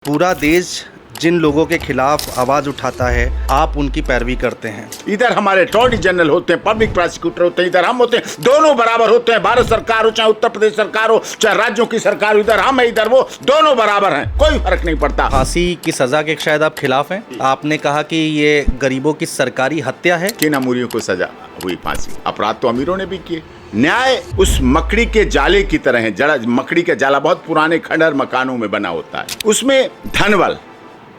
पूरा देश जिन लोगों के खिलाफ आवाज उठाता है, आप उनकी पैरवी करते हैं। इधर हमारे अटॉर्नी जनरल होते हैं, पब्लिक प्रोसिक्यूटर होते हैं, इधर हम होते हैं, दोनों बराबर होते हैं। भारत सरकार हो चाहे उत्तर प्रदेश सरकार हो चाहे राज्यों की सरकार हो, इधर हम है इधर वो, दोनों बराबर हैं, कोई फर्क नहीं पड़ता। फांसी की सजा के शायद आप खिलाफ हैं। आपने कहा कि ये गरीबों की सरकारी हत्या है। किन अमीरों को सजा हुई फांसी? अपराध तो अमीरों ने भी किए। न्याय उस मकड़ी के जाले की तरह है। जड़ा मकड़ी का जाला बहुत पुराने खंडहर मकानों में बना होता है, उसमें धनबल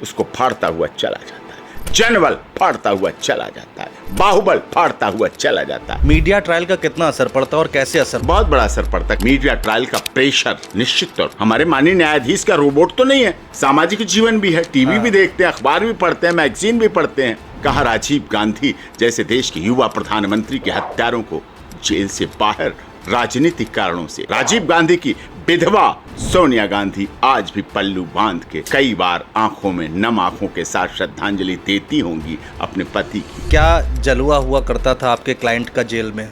उसको फाड़ता हुआ चला जाता है, जनबल फाड़ता हुआ चला जाता है, बाहुबल फाड़ता हुआ चला जाता है। मीडिया ट्रायल का कितना असर पड़ता है और कैसे असर? बहुत बड़ा असर पड़ता है। मीडिया ट्रायल का प्रेशर निश्चित तौर, हमारे माननीय न्यायाधीश का रोबोट तो नहीं है, सामाजिक जीवन भी है, टीवी भी देखते हैं, अखबार भी पढ़ते हैं, मैगजीन भी पढ़ते हैं। कहा राजीव गांधी जैसे देश के युवा प्रधानमंत्री के हत्यारों को जेल से बाहर राजनीतिक कारणों से। राजीव गांधी की विधवा सोनिया गांधी आज भी पल्लू बांध के कई बार आंखों में नम आंखों के साथ श्रद्धांजलि देती होंगी अपने पति की। क्या जलुआ हुआ करता था आपके क्लाइंट का जेल में?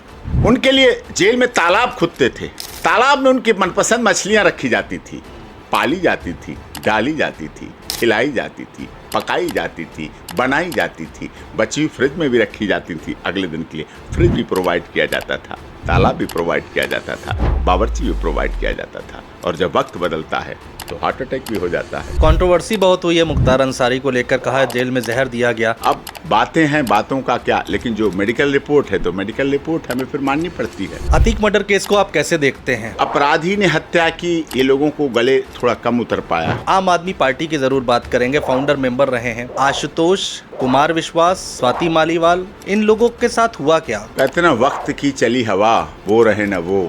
उनके लिए जेल में तालाब खुदते थे, तालाब में उनकी मनपसंद मछलियां रखी जाती थी, पाली जाती थी, डाली जाती थी, खिलाई जाती थी, पकाई जाती थी, बनाई जाती थी, बची फ्रिज में भी रखी जाती थी। अगले दिन के लिए फ्रिज भी प्रोवाइड किया जाता था, तालाब भी प्रोवाइड किया जाता था, बावर्ची भी प्रोवाइड किया जाता था। और जब वक्त बदलता है तो हार्ट अटैक भी हो जाता है। कंट्रोवर्सी बहुत हुई है मुख्तार अंसारी को लेकर, कहा जेल में जहर दिया गया। अब बातें हैं, बातों का क्या, लेकिन जो मेडिकल रिपोर्ट है तो मेडिकल रिपोर्ट हमें फिर माननी पड़ती है। अतीक मर्डर केस को आप कैसे देखते हैं? अपराधी ने हत्या की, ये लोगों को गले थोड़ा कम उतर पाया। आम आदमी पार्टी की जरूर बात करेंगे, फाउंडर मेंबर रहे हैं आशुतोष कुमार विश्वास, स्वाति मालीवाल, इन लोगों के साथ हुआ क्या? कहते ना, वक्त की चली हवा, वो रहे न वो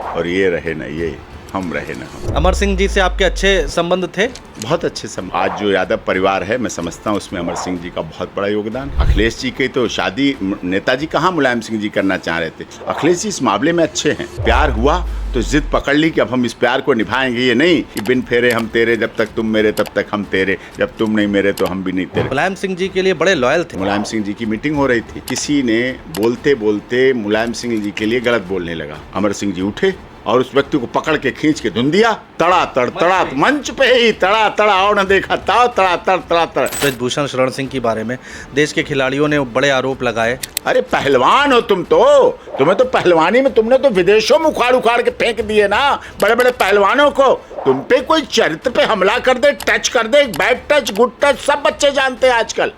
और ये रहे न ये, हम रहे न हम। अमर सिंह जी से आपके अच्छे संबंध थे? बहुत अच्छे आज जो यादव परिवार है, मैं समझता हूँ उसमें अमर सिंह जी का बहुत बड़ा योगदान। अखिलेश जी की तो शादी नेताजी कहाँ मुलायम सिंह जी करना चाह रहे थे। अखिलेश जी इस मामले में अच्छे हैं। प्यार हुआ तो जिद पकड़ ली कि अब हम इस प्यार को निभाएंगे, ये नहीं कि बिन फेरे हम तेरे, जब तक तुम मेरे तब तक हम तेरे, जब तुम नहीं मेरे तो हम भी नहीं तेरे। मुलायम सिंह जी के लिए बड़े लॉयल थे। मुलायम सिंह जी की मीटिंग हो रही थी, किसी ने बोलते बोलते मुलायम सिंह जी के लिए गलत बोलने लगा। अमर सिंह जी उठे और उस व्यक्ति को पकड़ के खींच के धुन दिया, तड़ा तड़ तड़ा, मंच पे ही तड़ा तड़ा, और न देखा ताव, तड़ा तड़ तड़ा तड़। ब्रजभूषण शरण सिंह के बारे में देश के खिलाड़ियों ने बड़े आरोप लगाए। अरे पहलवान हो तुम तो, तुम्हें तो पहलवानी में तुमने तो विदेशों में उखाड़ उखाड़ के फेंक दिए ना बड़े बड़े पहलवानों को। तुम पे कोई चरित्र पे हमला कर दे, टच कर दे, बैड टच, गुड टच, सब बच्चे जानते हैं आजकल।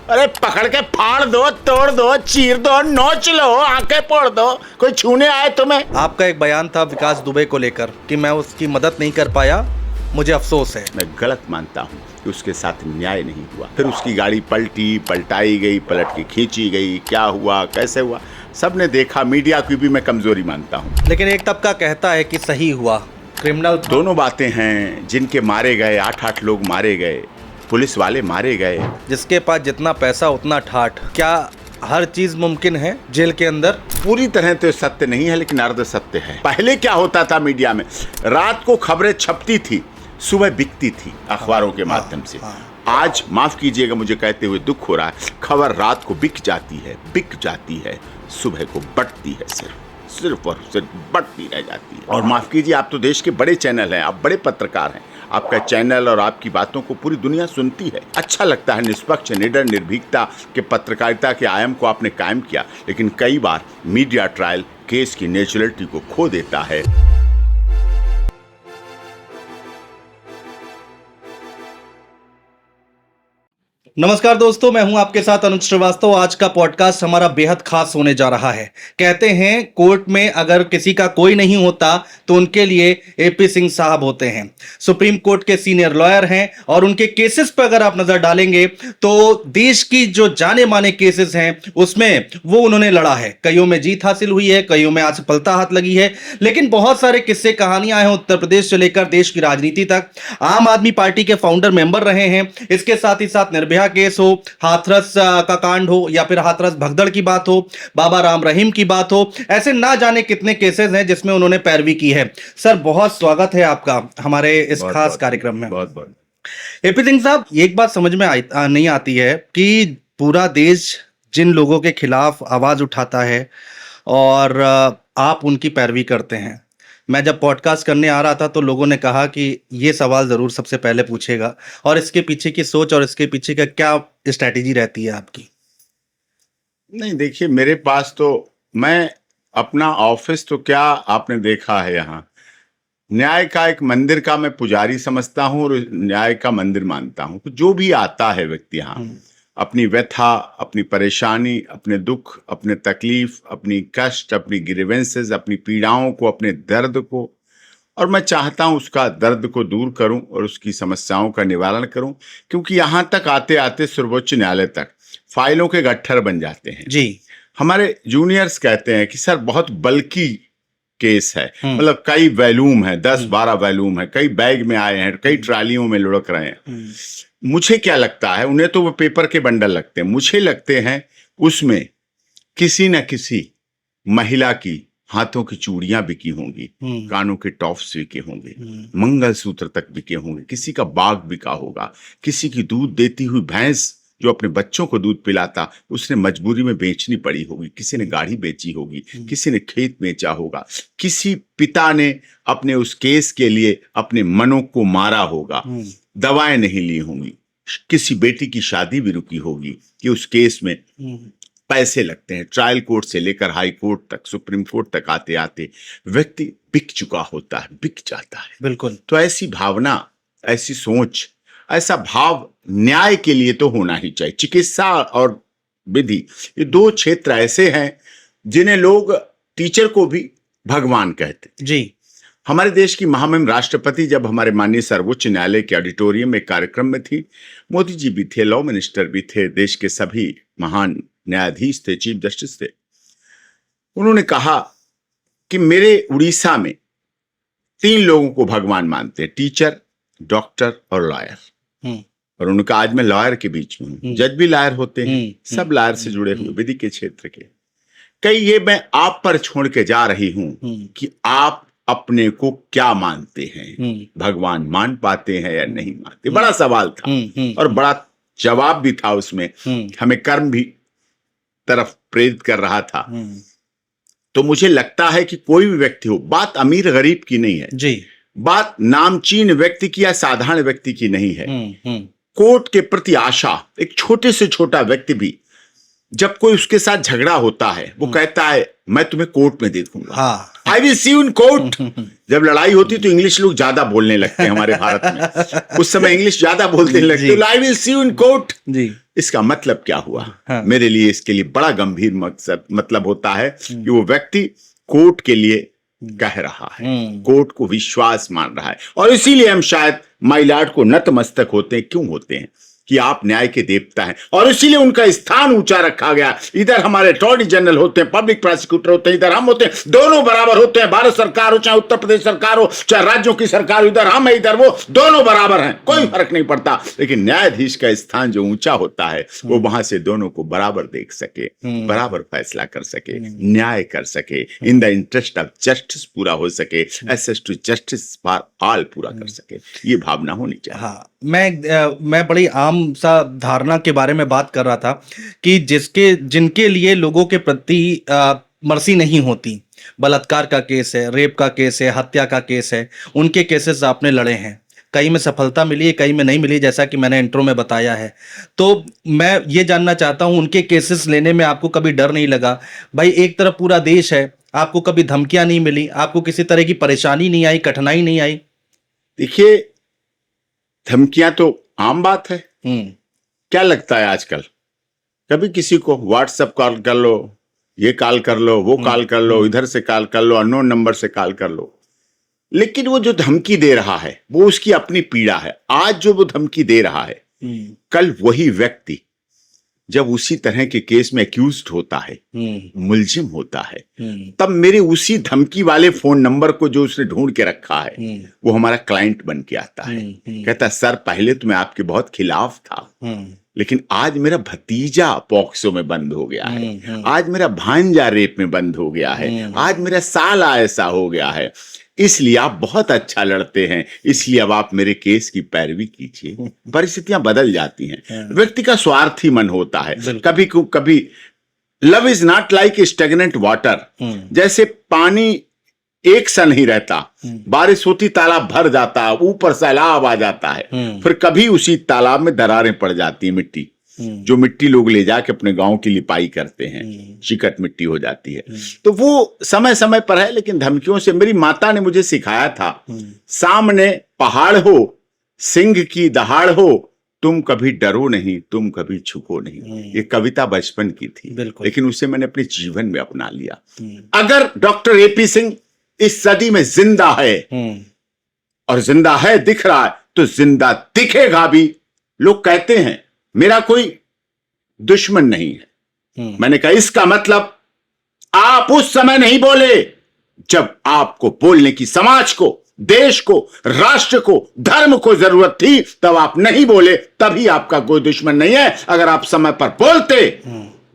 अरे पकड़ के फाड़ दो, तोड़ दो, चीर दो, नोच लो, आंखें फोड़ दो, कोई छूने आए तुम्हें। आपका एक बयान था विकास दुबे को लेकर कि मैं उसकी मदद नहीं कर पाया, मुझे अफसोस है। मैं गलत मानता हूँ कि उसके साथ न्याय नहीं हुआ। फिर उसकी गाड़ी पलटाई गई, पलट के खींची गई, क्या हुआ कैसे हुआ सबने देखा। मीडिया की भी मैं कमजोरी मानता हूँ, लेकिन एक तबका कहता है कि सही हुआ। क्रिमिनल दोनों बातें हैं। जिनके मारे गए, 8 लोग मारे गए, पुलिस वाले मारे गए। जिसके पास जितना पैसा उतना ठाठ। क्या हर चीज मुमकिन है जेल के अंदर? पूरी तरह तो सत्य नहीं है, लेकिन अर्ध सत्य है। पहले क्या होता था मीडिया में, रात को खबरें छपती थी, सुबह बिकती थी अखबारों के माध्यम से। आज माफ कीजिएगा मुझे कहते हुए दुख हो रहा है, खबर रात को बिक जाती है, सुबह को बटती है, सिर्फ और सिर्फ बढ़ती रह जाती है। और माफ कीजिए, आप तो देश के बड़े चैनल हैं, आप बड़े पत्रकार हैं, आपका चैनल और आपकी बातों को पूरी दुनिया सुनती है। अच्छा लगता है, निष्पक्ष, निडर, निर्भीकता के पत्रकारिता के आयाम को आपने कायम किया। लेकिन कई बार मीडिया ट्रायल केस की नेचुरलिटी को खो देता है। नमस्कार दोस्तों, मैं हूं आपके साथ अनुज श्रीवास्तव। आज का पॉडकास्ट हमारा बेहद खास होने जा रहा है। कहते हैं कोर्ट में अगर किसी का कोई नहीं होता तो उनके लिए एपी सिंह साहब होते हैं। सुप्रीम कोर्ट के सीनियर लॉयर हैं और उनके केसेस पर अगर आप नजर डालेंगे तो देश की जो जाने माने केसेस हैं उसमें वो उन्होंने लड़ा है। कईयों में जीत हासिल हुई है, कईयों में असफलता हाथ लगी है, लेकिन बहुत सारे किस्से कहानियां हैं उत्तर प्रदेश से लेकर देश की राजनीति तक। आम आदमी पार्टी के फाउंडर मेंबर रहे हैं। इसके साथ ही साथ निर्भया केस हो, हाथरस का कांड हो, या फिर हाथरस भगदड़ की बात हो, बाबा राम रहीम की बात हो, ऐसे ना जाने कितने केसेस हैं जिसमें उन्होंने पैरवी की है। सर, बहुत स्वागत है आपका हमारे इस खास कार्यक्रम में। बहुत बहुत। एपी सिंह साहब, एक बात समझ में नहीं आती है कि पूरा देश जिन लोगों के खिलाफ आवाज उठाता है और आप उनकी पैरवी करते हैं, मैं जब पॉडकास्ट करने आ रहा था तो लोगों ने कहा कि ये सवाल ज़रूर सबसे पहले पूछेगा, और इसके पीछे की सोच और इसके पीछे का क्या स्ट्रैटेजी रहती है आपकी? नहीं, देखिए, मेरे पास तो, मैं अपना ऑफिस तो क्या, आपने देखा है यहाँ न्याय का एक मंदिर का मैं पुजारी समझता हूँ और न्याय का मंदिर मानता हूँ। तो जो भी आता है व्यक्ति यहाँ अपनी व्यथा, अपनी परेशानी, अपने दुख, अपने तकलीफ, अपनी कष्ट, अपनी ग्रीवेंसेस, अपनी पीड़ाओं को, अपने दर्द को, और मैं चाहता हूं उसका दर्द को दूर करूं और उसकी समस्याओं का निवारण करूं, क्योंकि यहां तक आते आते सर्वोच्च न्यायालय तक फाइलों के गट्ठर बन जाते हैं जी। हमारे जूनियर्स कहते हैं कि सर बहुत बल्कि केस है, मतलब कई वॉल्यूम है, 10-12 वॉल्यूम है, कई बैग में आए हैं, कई ट्रालियों में लुढ़क रहे हैं। मुझे क्या लगता है, उन्हें तो वो पेपर के बंडल लगते हैं, मुझे लगते हैं उसमें किसी न किसी महिला की हाथों की चूड़ियां बिकी होंगी, कानों के टॉप्स बिके होंगे, मंगलसूत्र तक बिके होंगे, किसी का बाग बिका होगा, किसी की दूध देती हुई भैंस जो अपने बच्चों को दूध पिलाता उसने मजबूरी में बेचनी पड़ी होगी, किसी ने गाड़ी बेची होगी, किसी ने खेत बेचा होगा, किसी पिता ने अपने उस केस के लिए अपने मनों को मारा होगा, दवाएं नहीं ली होंगी, किसी बेटी की शादी भी रुकी होगी कि उस केस में पैसे लगते हैं। ट्रायल कोर्ट से लेकर हाई कोर्ट तक, सुप्रीम कोर्ट तक आते आते व्यक्ति बिक चुका होता है, बिक जाता है। बिल्कुल। तो ऐसी भावना, ऐसी सोच, ऐसा भाव न्याय के लिए तो होना ही चाहिए। चिकित्सा और विधि, ये दो क्षेत्र ऐसे हैं जिन्हें लोग टीचर को भी भगवान कहते जी। हमारे देश की महामहिम राष्ट्रपति जब हमारे माननीय सर्वोच्च न्यायालय के ऑडिटोरियम में कार्यक्रम में थी, मोदी जी भी थे, लॉ मिनिस्टर भी थे, देश के सभी महान न्यायाधीश थे, चीफ जस्टिस थे। उन्होंने कहा कि मेरे उड़ीसा में 3 लोगों को भगवान मानते हैं, टीचर, डॉक्टर और लॉयर। और उनका आज मैं लॉयर के बीच में हूं, जज भी लॉयर होते हैं, सब लॉयर से जुड़े हुए विधि के क्षेत्र के। कई ये मैं आप पर छोड़ के जा रही हूं कि आप अपने को क्या मानते हैं, भगवान मान पाते हैं या नहीं मानते। बड़ा सवाल था और बड़ा जवाब भी था उसमें, हमें कर्म भी तरफ प्रेरित कर रहा था। तो मुझे लगता है कि कोई भी व्यक्ति हो, बात अमीर गरीब की नहीं है जी, बात नामचीन व्यक्ति की या साधारण व्यक्ति की नहीं है। कोर्ट के प्रति आशा, एक छोटे से छोटा व्यक्ति भी जब कोई उसके साथ झगड़ा होता है वो कहता है मैं तुम्हें कोर्ट में देखूंगा, I will see you in court. जब लड़ाई होती तो इंग्लिश लोग ज्यादा बोलने लगते हैं हमारे भारत में, उस समय इंग्लिश ज्यादा बोलने लगते, I will see you in court. इसका मतलब क्या हुआ? मेरे लिए इसके लिए बड़ा गंभीर मतलब होता है कि वो व्यक्ति कोर्ट के लिए कह रहा है, कोर्ट को विश्वास मान रहा है। और इसीलिए हम शायद माय लॉर्ड को नतमस्तक होते हैं। क्यों होते हैं? कि आप न्याय के देवता हैं और इसीलिए उनका स्थान ऊंचा रखा गया। इधर हमारे अटॉर्नी जनरल होते हैं, पब्लिक प्रोसिक्यूटर होते हैं, इधर हम होते हैं, दोनों बराबर होते हैं। भारत सरकार हो चाहे उत्तर प्रदेश सरकार हो चाहे राज्यों की सरकार हो, इधर हम है इधर वो, दोनों बराबर हैं, कोई फर्क नहीं पड़ता। लेकिन न्यायाधीश का स्थान जो ऊंचा होता है वो वहां से दोनों को बराबर देख सके, बराबर फैसला कर सके, न्याय कर सके, in the interest of justice पूरा हो सके, access to justice for all पूरा कर सके, ये भावना होनी चाहिए। हाँ, मैं बड़ी आम सा धारणा के बारे में बात कर रहा था कि जिनके लिए लोगों के प्रति मर्सी नहीं होती, बलात्कार का केस है, रेप का केस है, हत्या का केस है, उनके केसेस आपने लड़े हैं। कई में सफलता मिली है, कई में नहीं मिली, जैसा कि मैंने इंट्रो में बताया है। तो मैं ये जानना चाहता हूं, उनके केसेस लेने में आपको कभी डर नहीं लगा? भाई एक तरफ पूरा देश है, आपको कभी धमकियां नहीं मिली, आपको किसी तरह की परेशानी नहीं आई, कठिनाई नहीं आई? देखिए, धमकियां तो आम बात है। क्या लगता है आजकल कभी किसी को व्हाट्सएप कॉल कर लो, ये कॉल कर लो, वो कॉल कर लो, इधर से कॉल कर लो, अननोन नंबर से कॉल कर लो। लेकिन वो जो धमकी दे रहा है वो उसकी अपनी पीड़ा है। आज जो वो धमकी दे रहा है, कल वही व्यक्ति जब उसी तरह के केस में एक्यूज्ड होता है, मुलजिम होता है, तब मेरे उसी धमकी वाले फोन नंबर को जो उसने ढूंढ के रखा है वो हमारा क्लाइंट बन के आता है। कहता है सर पहले तो मैं आपके बहुत खिलाफ था, लेकिन आज मेरा भतीजा पॉक्सो में बंद हो गया है, आज मेरा भांजा रेप में बंद हो गया है, आज मेरा साला ऐसा हो गया है, इसलिए आप बहुत अच्छा लड़ते हैं, इसलिए अब आप मेरे केस की पैरवी कीजिए। परिस्थितियां बदल जाती हैं, व्यक्ति का स्वार्थी मन होता है। कभी कभी love is not like stagnant water, जैसे पानी एक सा नहीं रहता। बारिश होती तालाब भर जाता, ऊपर सैलाब आ जाता है, फिर कभी उसी तालाब में दरारें पड़ जाती है, मिट्टी जो मिट्टी लोग ले जाके अपने गांव की लिपाई करते हैं, चिकट मिट्टी हो जाती है। तो वो समय समय पर है, लेकिन धमकियों से मेरी माता ने मुझे सिखाया था, सामने पहाड़ हो, सिंह की दहाड़ हो, तुम कभी डरो नहीं, तुम कभी झुको नहीं। ये कविता बचपन की थी, लेकिन उसे मैंने अपने जीवन में अपना लिया। अगर डॉक्टर एपी सिंह इस सदी में जिंदा है, और जिंदा है दिख रहा है, तो जिंदा दिखेगा भी। लोग कहते हैं मेरा कोई दुश्मन नहीं है, मैंने कहा इसका मतलब आप उस समय नहीं बोले जब आपको बोलने की समाज को, देश को, राष्ट्र को, धर्म को जरूरत थी, तब आप नहीं बोले, तभी आपका कोई दुश्मन नहीं है। अगर आप समय पर बोलते,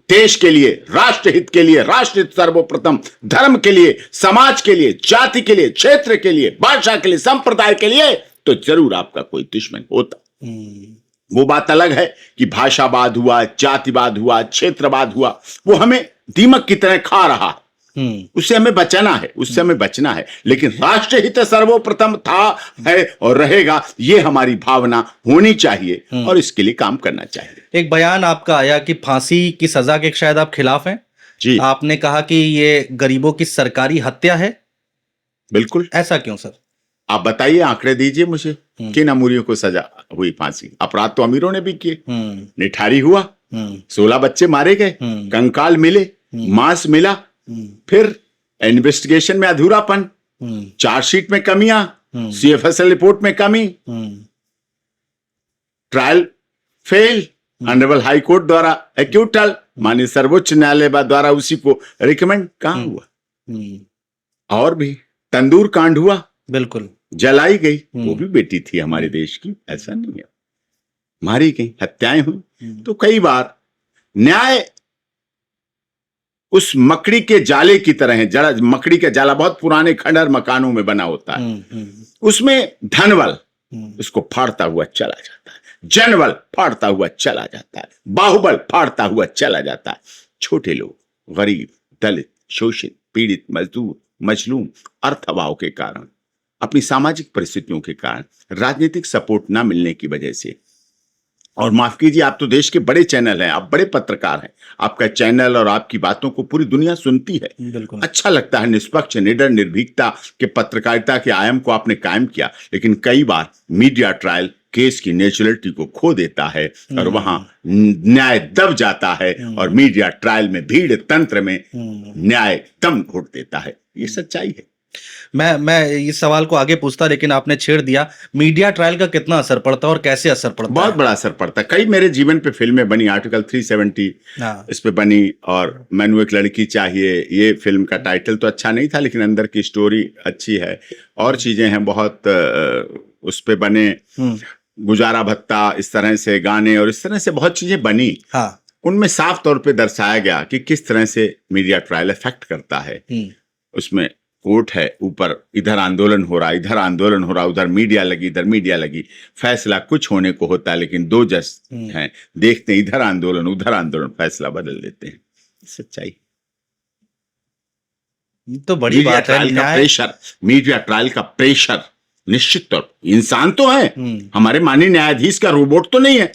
देश के लिए, राष्ट्र हित के लिए, राष्ट्र हित सर्वप्रथम, धर्म के लिए, समाज के लिए, जाति के लिए, क्षेत्र के लिए, भाषा के लिए, संप्रदाय के लिए, तो जरूर आपका कोई दुश्मन होता। वो बात अलग है कि भाषावाद हुआ, जातिवाद हुआ, क्षेत्रवाद हुआ, वो हमें दीमक की तरह खा रहा है, उससे हमें बचना है, उससे हमें बचना है। लेकिन राष्ट्र हित सर्वप्रथम था, है और रहेगा, ये हमारी भावना होनी चाहिए और इसके लिए काम करना चाहिए। एक बयान आपका आया कि फांसी की सजा के शायद आप खिलाफ हैं जी। आपने कहा कि ये गरीबों की सरकारी हत्या है। बिल्कुल। ऐसा क्यों सर? आप बताइए, आंकड़े दीजिए मुझे, किन अमीरों को सजा हुई फांसी? अपराध तो अमीरों ने भी किए, निठारी हुआ, 16 बच्चे मारे गए, कंकाल मिले, मांस मिला, फिर इन्वेस्टिगेशन में अधूरापन, चार्जशीट में कमियां, CFSL रिपोर्ट में कमी, trial fail, honourable high court द्वारा एक्यूटल, माननीय सर्वोच्च न्यायालय द्वारा उसी को रिकमेंड, कहां हुआ? और भी तंदूर कांड हुआ, बिल्कुल, जलाई गई, वो भी बेटी थी हमारे देश की, ऐसा नहीं है, मारी गई, हत्याएं हुई। तो कई बार न्याय उस मकड़ी के जाले की तरह है। जड़ा मकड़ी का जाला बहुत पुराने खंडहर मकानों में बना होता है, उसमें धनबल उसको फाड़ता हुआ चला जाता है, जनबल फाड़ता हुआ चला जाता है, बाहुबल फाड़ता हुआ चला जाता है। छोटे लोग, गरीब, दलित, शोषित, पीड़ित, मजदूर, मजलूम, अर्थअभाव के कारण, अपनी सामाजिक परिस्थितियों के कारण, राजनीतिक सपोर्ट ना मिलने की वजह से, और माफ कीजिए, आप तो देश के बड़े चैनल हैं, आप बड़े पत्रकार हैं, आपका चैनल और आपकी बातों को पूरी दुनिया सुनती है, अच्छा लगता है, निष्पक्ष, निडर, निर्भीकता के पत्रकारिता के आयाम को आपने कायम किया। लेकिन कई बार मीडिया ट्रायल केस की नेचुरलिटी को खो देता है और वहां न्याय दब जाता है, और मीडिया ट्रायल में, भीड़ तंत्र में न्याय दम घोट देता है। ये सच्चाई है। मैं इस सवाल को आगे पूछता, लेकिन आपने छेड़ दिया। मीडिया ट्रायल का कितना असर पड़ता है और कैसे असर पड़ता है? बहुत बड़ा असर पड़ता है। कई मेरे जीवन पे फिल्में बनी, आर्टिकल 370 इस पे बनी, और मैनू एक लड़की चाहिए, ये फिल्म का टाइटल तो अच्छा नहीं था, लेकिन अंदर की स्टोरी अच्छी है, और चीजें हैं बहुत उस पे बने, गुजारा भत्ता, इस तरह से गाने, और इस तरह से बहुत चीजें बनी। उनमें साफ तौर पे दर्शाया गया कि किस तरह से मीडिया ट्रायल इफेक्ट करता है। उसमें कोर्ट है, ऊपर इधर आंदोलन हो रहा, इधर आंदोलन हो रहा, उधर मीडिया लगी, इधर मीडिया लगी, फैसला कुछ होने को होता है, लेकिन 2 जज हैं, देखते हैं इधर आंदोलन उधर आंदोलन, फैसला बदल देते हैं। सच्चाई तो बड़ी बात है। प्रेशर, मीडिया ट्रायल का प्रेशर निश्चित तौर, इंसान तो है, हमारे माननीय न्यायाधीश का रोबोट तो नहीं है,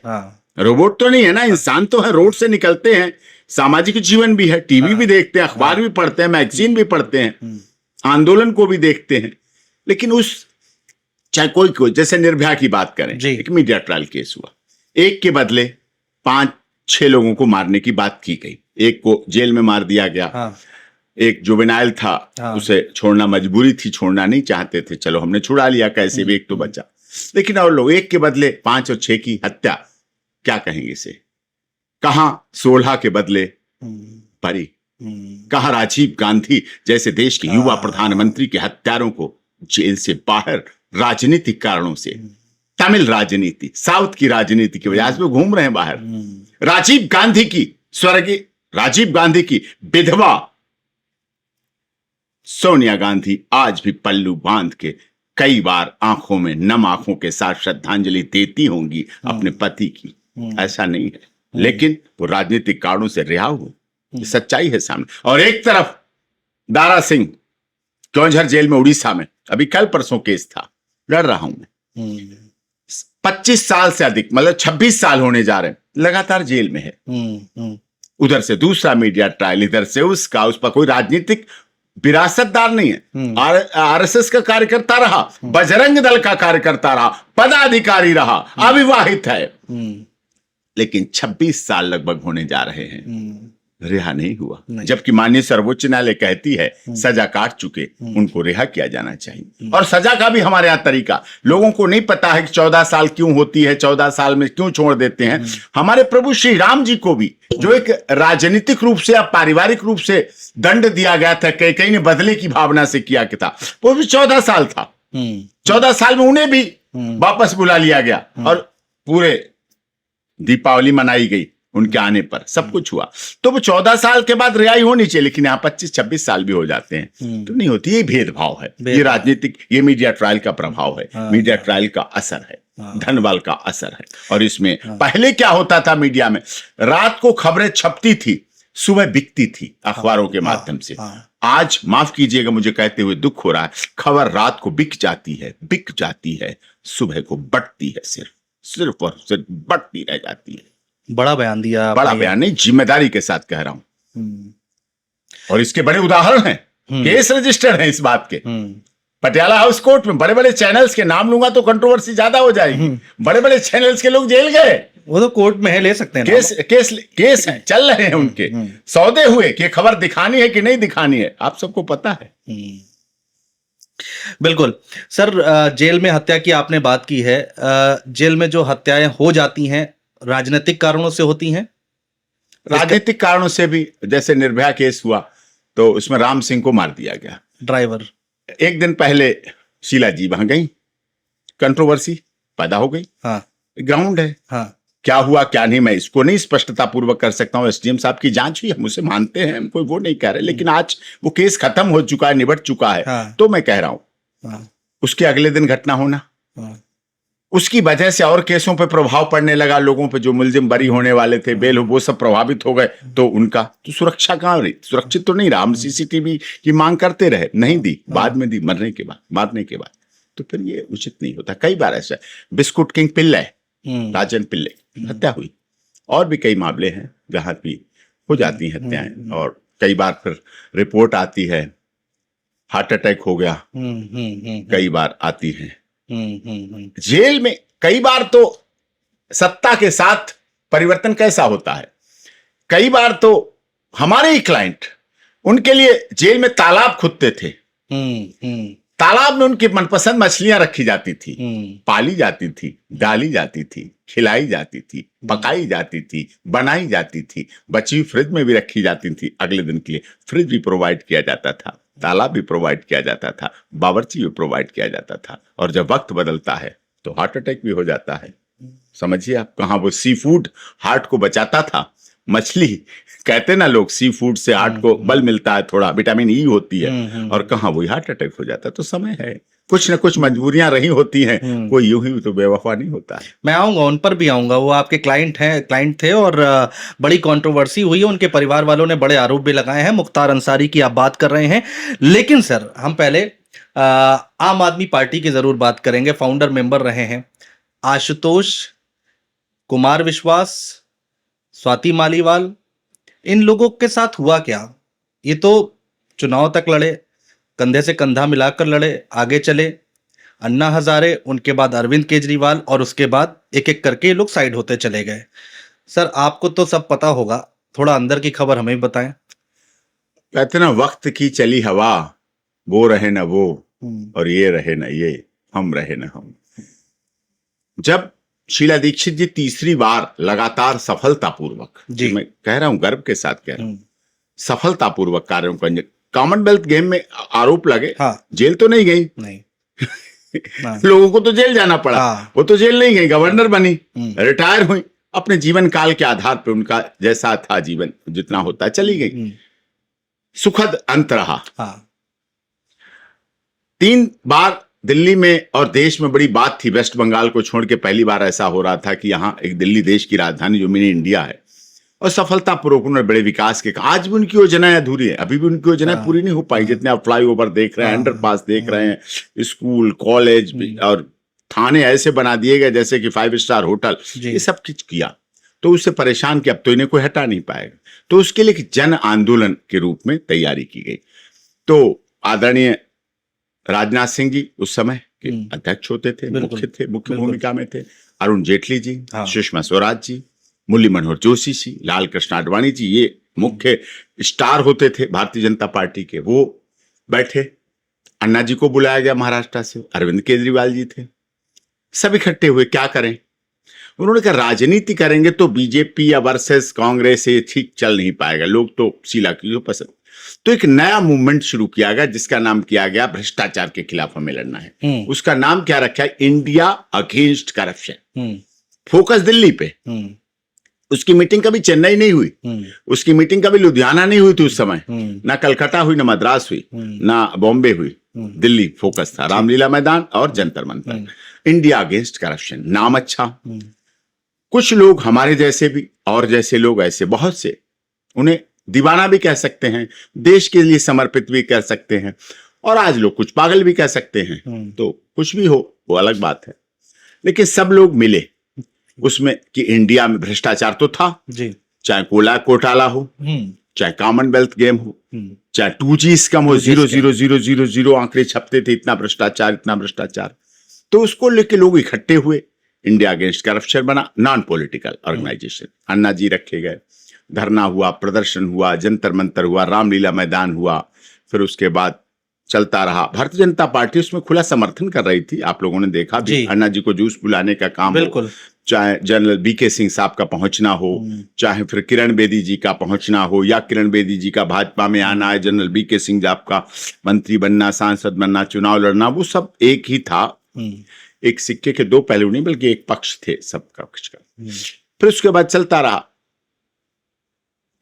रोबोट तो नहीं है ना, इंसान तो है, रोड से निकलते हैं, सामाजिक जीवन भी है, टीवी भी देखते हैं, अखबार भी पढ़ते हैं, मैगजीन भी पढ़ते हैं, आंदोलन को भी देखते हैं। लेकिन उस चाहे कोई जैसे निर्भया की बात करें, एक मीडिया ट्रायल केस हुआ, एक के बदले 5-6 लोगों को मारने की बात की गई, एक को जेल में मार दिया गया, एक जुवेनाइल था, उसे छोड़ना मजबूरी थी, छोड़ना नहीं चाहते थे, चलो हमने छुड़ा लिया, कैसे भी एक तो बचा। लेकिन और लोग, एक के बदले 5 और 6 की हत्या, क्या कहेंगे इसे? कहां 16 के बदले परी, कहा राजीव गांधी जैसे देश के युवा प्रधानमंत्री के हत्यारों को जेल से बाहर राजनीतिक कारणों से, तमिल राजनीति, साउथ की राजनीति की वजह से घूम रहे हैं बाहर। राजीव गांधी की, स्वर्गीय राजीव गांधी की विधवा सोनिया गांधी आज भी पल्लू बांध के कई बार आंखों में नम आंखों के साथ श्रद्धांजलि देती होंगी अपने पति की, ऐसा नहीं है, लेकिन वो राजनीतिक कारणों से रिहा हो, सच्चाई है सामने। और एक तरफ दारा सिंह क्योंझर जेल में उड़ीसा में अभी कल परसों केस था, लड़ रहा हूं मैं। 25 साल से अधिक, मतलब 26 साल होने जा रहे हैं, लगातार जेल में है। उधर से दूसरा मीडिया ट्रायल, इधर से उसका, उस पर कोई राजनीतिक विरासतदार नहीं है। आरएसएस का कार्यकर्ता रहा, बजरंग दल का कार्यकर्ता रहा, पदाधिकारी रहा, अविवाहित है, लेकिन 26 साल लगभग होने जा रहे हैं, रिहा नहीं हुआ। जबकि माननीय सर्वोच्च न्यायालय कहती है सजा काट चुके उनको रिहा किया जाना चाहिए। और सजा का भी हमारे यहाँ तरीका लोगों को नहीं पता है कि 14 साल क्यों होती है, 14 साल में क्यों छोड़ देते हैं। हमारे प्रभु श्री राम जी को भी जो एक राजनीतिक रूप से या पारिवारिक रूप से दंड दिया गया था, कई ने बदले की भावना से किया कि था, वो भी 14 साल था। 14 साल में उन्हें भी वापस बुला लिया गया और पूरे दीपावली मनाई गई उनके आने पर, सब कुछ हुआ। तो वो 14 साल के बाद रिहाई होनी चाहिए, लेकिन यहाँ 25-26 साल भी हो जाते हैं तो नहीं होती। ये भेदभाव है, ये राजनीतिक, ये मीडिया ट्रायल का प्रभाव है, मीडिया ट्रायल का असर है, धनबल का असर है। और इसमें पहले क्या होता था, मीडिया में रात को खबरें छपती थी, सुबह बिकती थी अखबारों के माध्यम से। आज माफ कीजिएगा मुझे कहते हुए दुख हो रहा है, खबर रात को बिक जाती है, सुबह को बटती है, सिर्फ और सिर्फ बटती रह जाती है। बड़ा बयान दिया, बड़ा बयान नहीं, जिम्मेदारी के साथ कह रहा हूं। और इसके बड़े उदाहरण हैं, केस रजिस्टर्ड हैं इस बात के। पटियाला हाउस कोर्ट में बड़े बड़े चैनल्स के नाम लूंगा तो कंट्रोवर्सी ज्यादा हो जाएगी। बड़े बड़े चैनल्स के लोग जेल गए, वो तो कोर्ट में है, ले सकते हैं केस हैं, चल रहे हैं उनके, सौदे हुए कि खबर दिखानी है कि नहीं दिखानी है, आप सबको पता है। बिल्कुल सर, जेल में हत्या की आपने बात की है। जेल में जो हत्याएं हो जाती हैं राजनीतिक कारणों से होती हैं। राजनीतिक कारणों से भी, जैसे निर्भया केस हुआ तो उसमें राम सिंह को मार दिया गया, ड्राइवर। एक दिन पहले शीला जी वहां गई, कंट्रोवर्सी पैदा हो गई। हाँ, ग्राउंड है। हाँ, क्या हुआ क्या नहीं मैं इसको नहीं स्पष्टता पूर्वक कर सकता हूं। एसडीएम साहब की जांच हुई, हम उसे मानते हैं, हम कोई वो नहीं कह रहे, लेकिन आज वो केस खत्म हो चुका है, निबट चुका है। हाँ, तो मैं कह रहा हूं उसके अगले दिन घटना होना, उसकी वजह से और केसों पे प्रभाव पड़ने लगा, लोगों पे जो मुलजिम बरी होने वाले थे, बेल वो सब प्रभावित हो गए, तो उनका तो सुरक्षा कहां रही, सुरक्षित तो नहीं रहा। हम सीसीटीवी की मांग करते रहे, नहीं दी, बाद में दी, मारने के बाद। तो फिर ये उचित नहीं होता। कई बार ऐसा, बिस्कुट किंग पिल्ले, राजन पिल्ले हत्या हुई, और भी कई मामले हैं जहां भी हो जाती हैं हत्याएं, और कई बार फिर रिपोर्ट आती है हार्ट अटैक हो गया, कई बार आती है। जेल में कई बार तो सत्ता के साथ परिवर्तन कैसा होता है, कई बार तो हमारे ही क्लाइंट, उनके लिए जेल में तालाब खुदते थे, तालाब में उनकी मनपसंद मछलियां रखी जाती थी, पाली जाती थी, डाली जाती थी, खिलाई जाती थी, पकाई जाती थी, बनाई जाती थी, बची हुई फ्रिज में भी रखी जाती थी, अगले दिन के लिए फ्रिज भी प्रोवाइड किया जाता था, तालाब भी प्रोवाइड किया जाता था, बावर्ची भी प्रोवाइड किया जाता था। और जब वक्त बदलता है तो हार्ट अटैक भी हो जाता है। समझिए आप, कहाँ वो सी फूड हार्ट को बचाता था, मछली कहते ना लोग, सी फूड से हार्ट को बल मिलता है, थोड़ा विटामिन ई होती है, और कहाँ वही हार्ट अटैक हो जाता है। तो समय है, कुछ न कुछ मजबूरियां रही होती हैं, कोई यूं ही तो बेवफा नहीं होता है। मैं आऊंगा, उन पर भी आऊंगा, वो आपके क्लाइंट थे और बड़ी कंट्रोवर्सी हुई है, उनके परिवार वालों ने बड़े आरोप भी लगाए हैं। मुख्तार अंसारी की आप बात कर रहे हैं, लेकिन सर हम पहले आम आदमी पार्टी की जरूर बात करेंगे। फाउंडर मेंबर रहे हैं आशुतोष कुमार विश्वास, स्वाति मालीवाल, इन लोगों के साथ हुआ क्या? ये तो चुनाव तक लड़े, कंधे से कंधा मिलाकर लड़े, आगे चले, अन्ना हजारे, उनके बाद अरविंद केजरीवाल, और उसके बाद एक एक करके ये लोग साइड होते चले गए। सर आपको तो सब पता होगा, थोड़ा अंदर की खबर हमें भी बताएं। कहते ना, वक्त की चली हवा, वो रहे ना वो, और ये रहे ना ये, हम रहे ना हम। जब शीला दीक्षित जी तीसरी बार लगातार सफलतापूर्वक, मैं कह रहा हूं गर्व के साथ कह रहा हूं, सफलतापूर्वक कार्यों का, कॉमनवेल्थ गेम में आरोप लगे। हाँ, जेल तो नहीं गई, नहीं लोगों को तो जेल जाना पड़ा। हाँ, वो तो जेल नहीं गई, गवर्नर बनी, रिटायर हुई, अपने जीवन काल के आधार पर उनका जैसा था जीवन, जितना होता है, चली गई, सुखद अंत रहा। हाँ, 3 बार दिल्ली में और देश में बड़ी बात थी, वेस्ट बंगाल को छोड़ के पहली बार ऐसा हो रहा था कि यहाँ एक दिल्ली देश की राजधानी जो मिनी इंडिया है, और सफलतापूर्वक उन्होंने बड़े विकास के, आज भी उनकी योजनाएं अधूरी है, अभी भी उनकी योजनाएं पूरी नहीं हो पाई। जितने आप फ्लाईओवर देख रहे हैं, अंडरपास देख रहे हैं, स्कूल कॉलेज और थाने ऐसे बना दिए गए जैसे कि 5 स्टार होटल, ये सब कुछ किया। तो उससे परेशान कि अब तो इन्हें कोई हटा नहीं पाएगा, तो उसके लिए जन आंदोलन के रूप में तैयारी की गई। तो आदरणीय राजनाथ सिंह जी उस समय के अध्यक्ष होते थे, मुख्य भूमिका में थे। अरुण जेटली जी, सुषमा स्वराज जी, मुरली मनोहर जोशी जी, लाल कृष्ण आडवाणी जी, ये मुख्य स्टार होते थे भारतीय जनता पार्टी के, वो बैठे। अन्ना जी को बुलाया गया महाराष्ट्र से, अरविंद केजरीवाल जी थे, सब इकट्ठे हुए। क्या करें? उन्होंने कहा राजनीति करेंगे तो बीजेपी या वर्सेस कांग्रेस ये ठीक चल नहीं पाएगा, लोग तो शीला की पसंद। तो एक नया मूवमेंट शुरू किया गया जिसका नाम किया गया भ्रष्टाचार के खिलाफ हमें लड़ना है। उसका नाम क्या रखा है? India against corruption. Focus Delhi पे। उसकी मीटिंग कभी चेन्नई नहीं हुई, उसकी मीटिंग कभी लुधियाना नहीं हुई थी उस समय, ना कलकत्ता हुई, ना मद्रास हुई, ना बॉम्बे हुई, दिल्ली फोकस था, रामलीला मैदान और Jantar Mantar. India against corruption, नाम अच्छा। कुछ लोग हमारे जैसे भी और जैसे लोग ऐसे बहुत से, उन्हें दीवाना भी कह सकते हैं, देश के लिए समर्पित भी कर सकते हैं, और आज लोग कुछ पागल भी कह सकते हैं। तो कुछ भी हो वो अलग बात है, लेकिन सब लोग मिले उसमें कि इंडिया में भ्रष्टाचार तो था जी, चाहे कोला घोटाला हो, चाहे कॉमनवेल्थ गेम हो, चाहे 2G स्कैम हो, 0.0000 आंकड़े छपते थे, इतना भ्रष्टाचार, इतना भ्रष्टाचार। तो उसको लेके लोग इकट्ठे हुए, इंडिया अगेंस्ट करप्शन बना, नॉन पॉलिटिकल ऑर्गेनाइजेशन। अन्ना जी रखे गए, धरना हुआ, प्रदर्शन हुआ, जंतर मंतर हुआ, रामलीला मैदान हुआ, फिर उसके बाद चलता रहा। भारतीय जनता पार्टी उसमें खुला समर्थन कर रही थी, आप लोगों ने देखा भी, अन्ना जी को जूस बुलाने का काम हो, चाहे जनरल BK सिंह साहब का पहुंचना हो, चाहे फिर किरण बेदी जी का पहुंचना हो, या किरण बेदी जी का भाजपा में आना है, जनरल BK सिंह साहब का मंत्री बनना, सांसद बनना, चुनाव लड़ना, वो सब एक ही था। एक सिक्के के दो पहलू नहीं, बल्कि एक पक्ष थे सबका पक्ष का। फिर उसके बाद चलता रहा,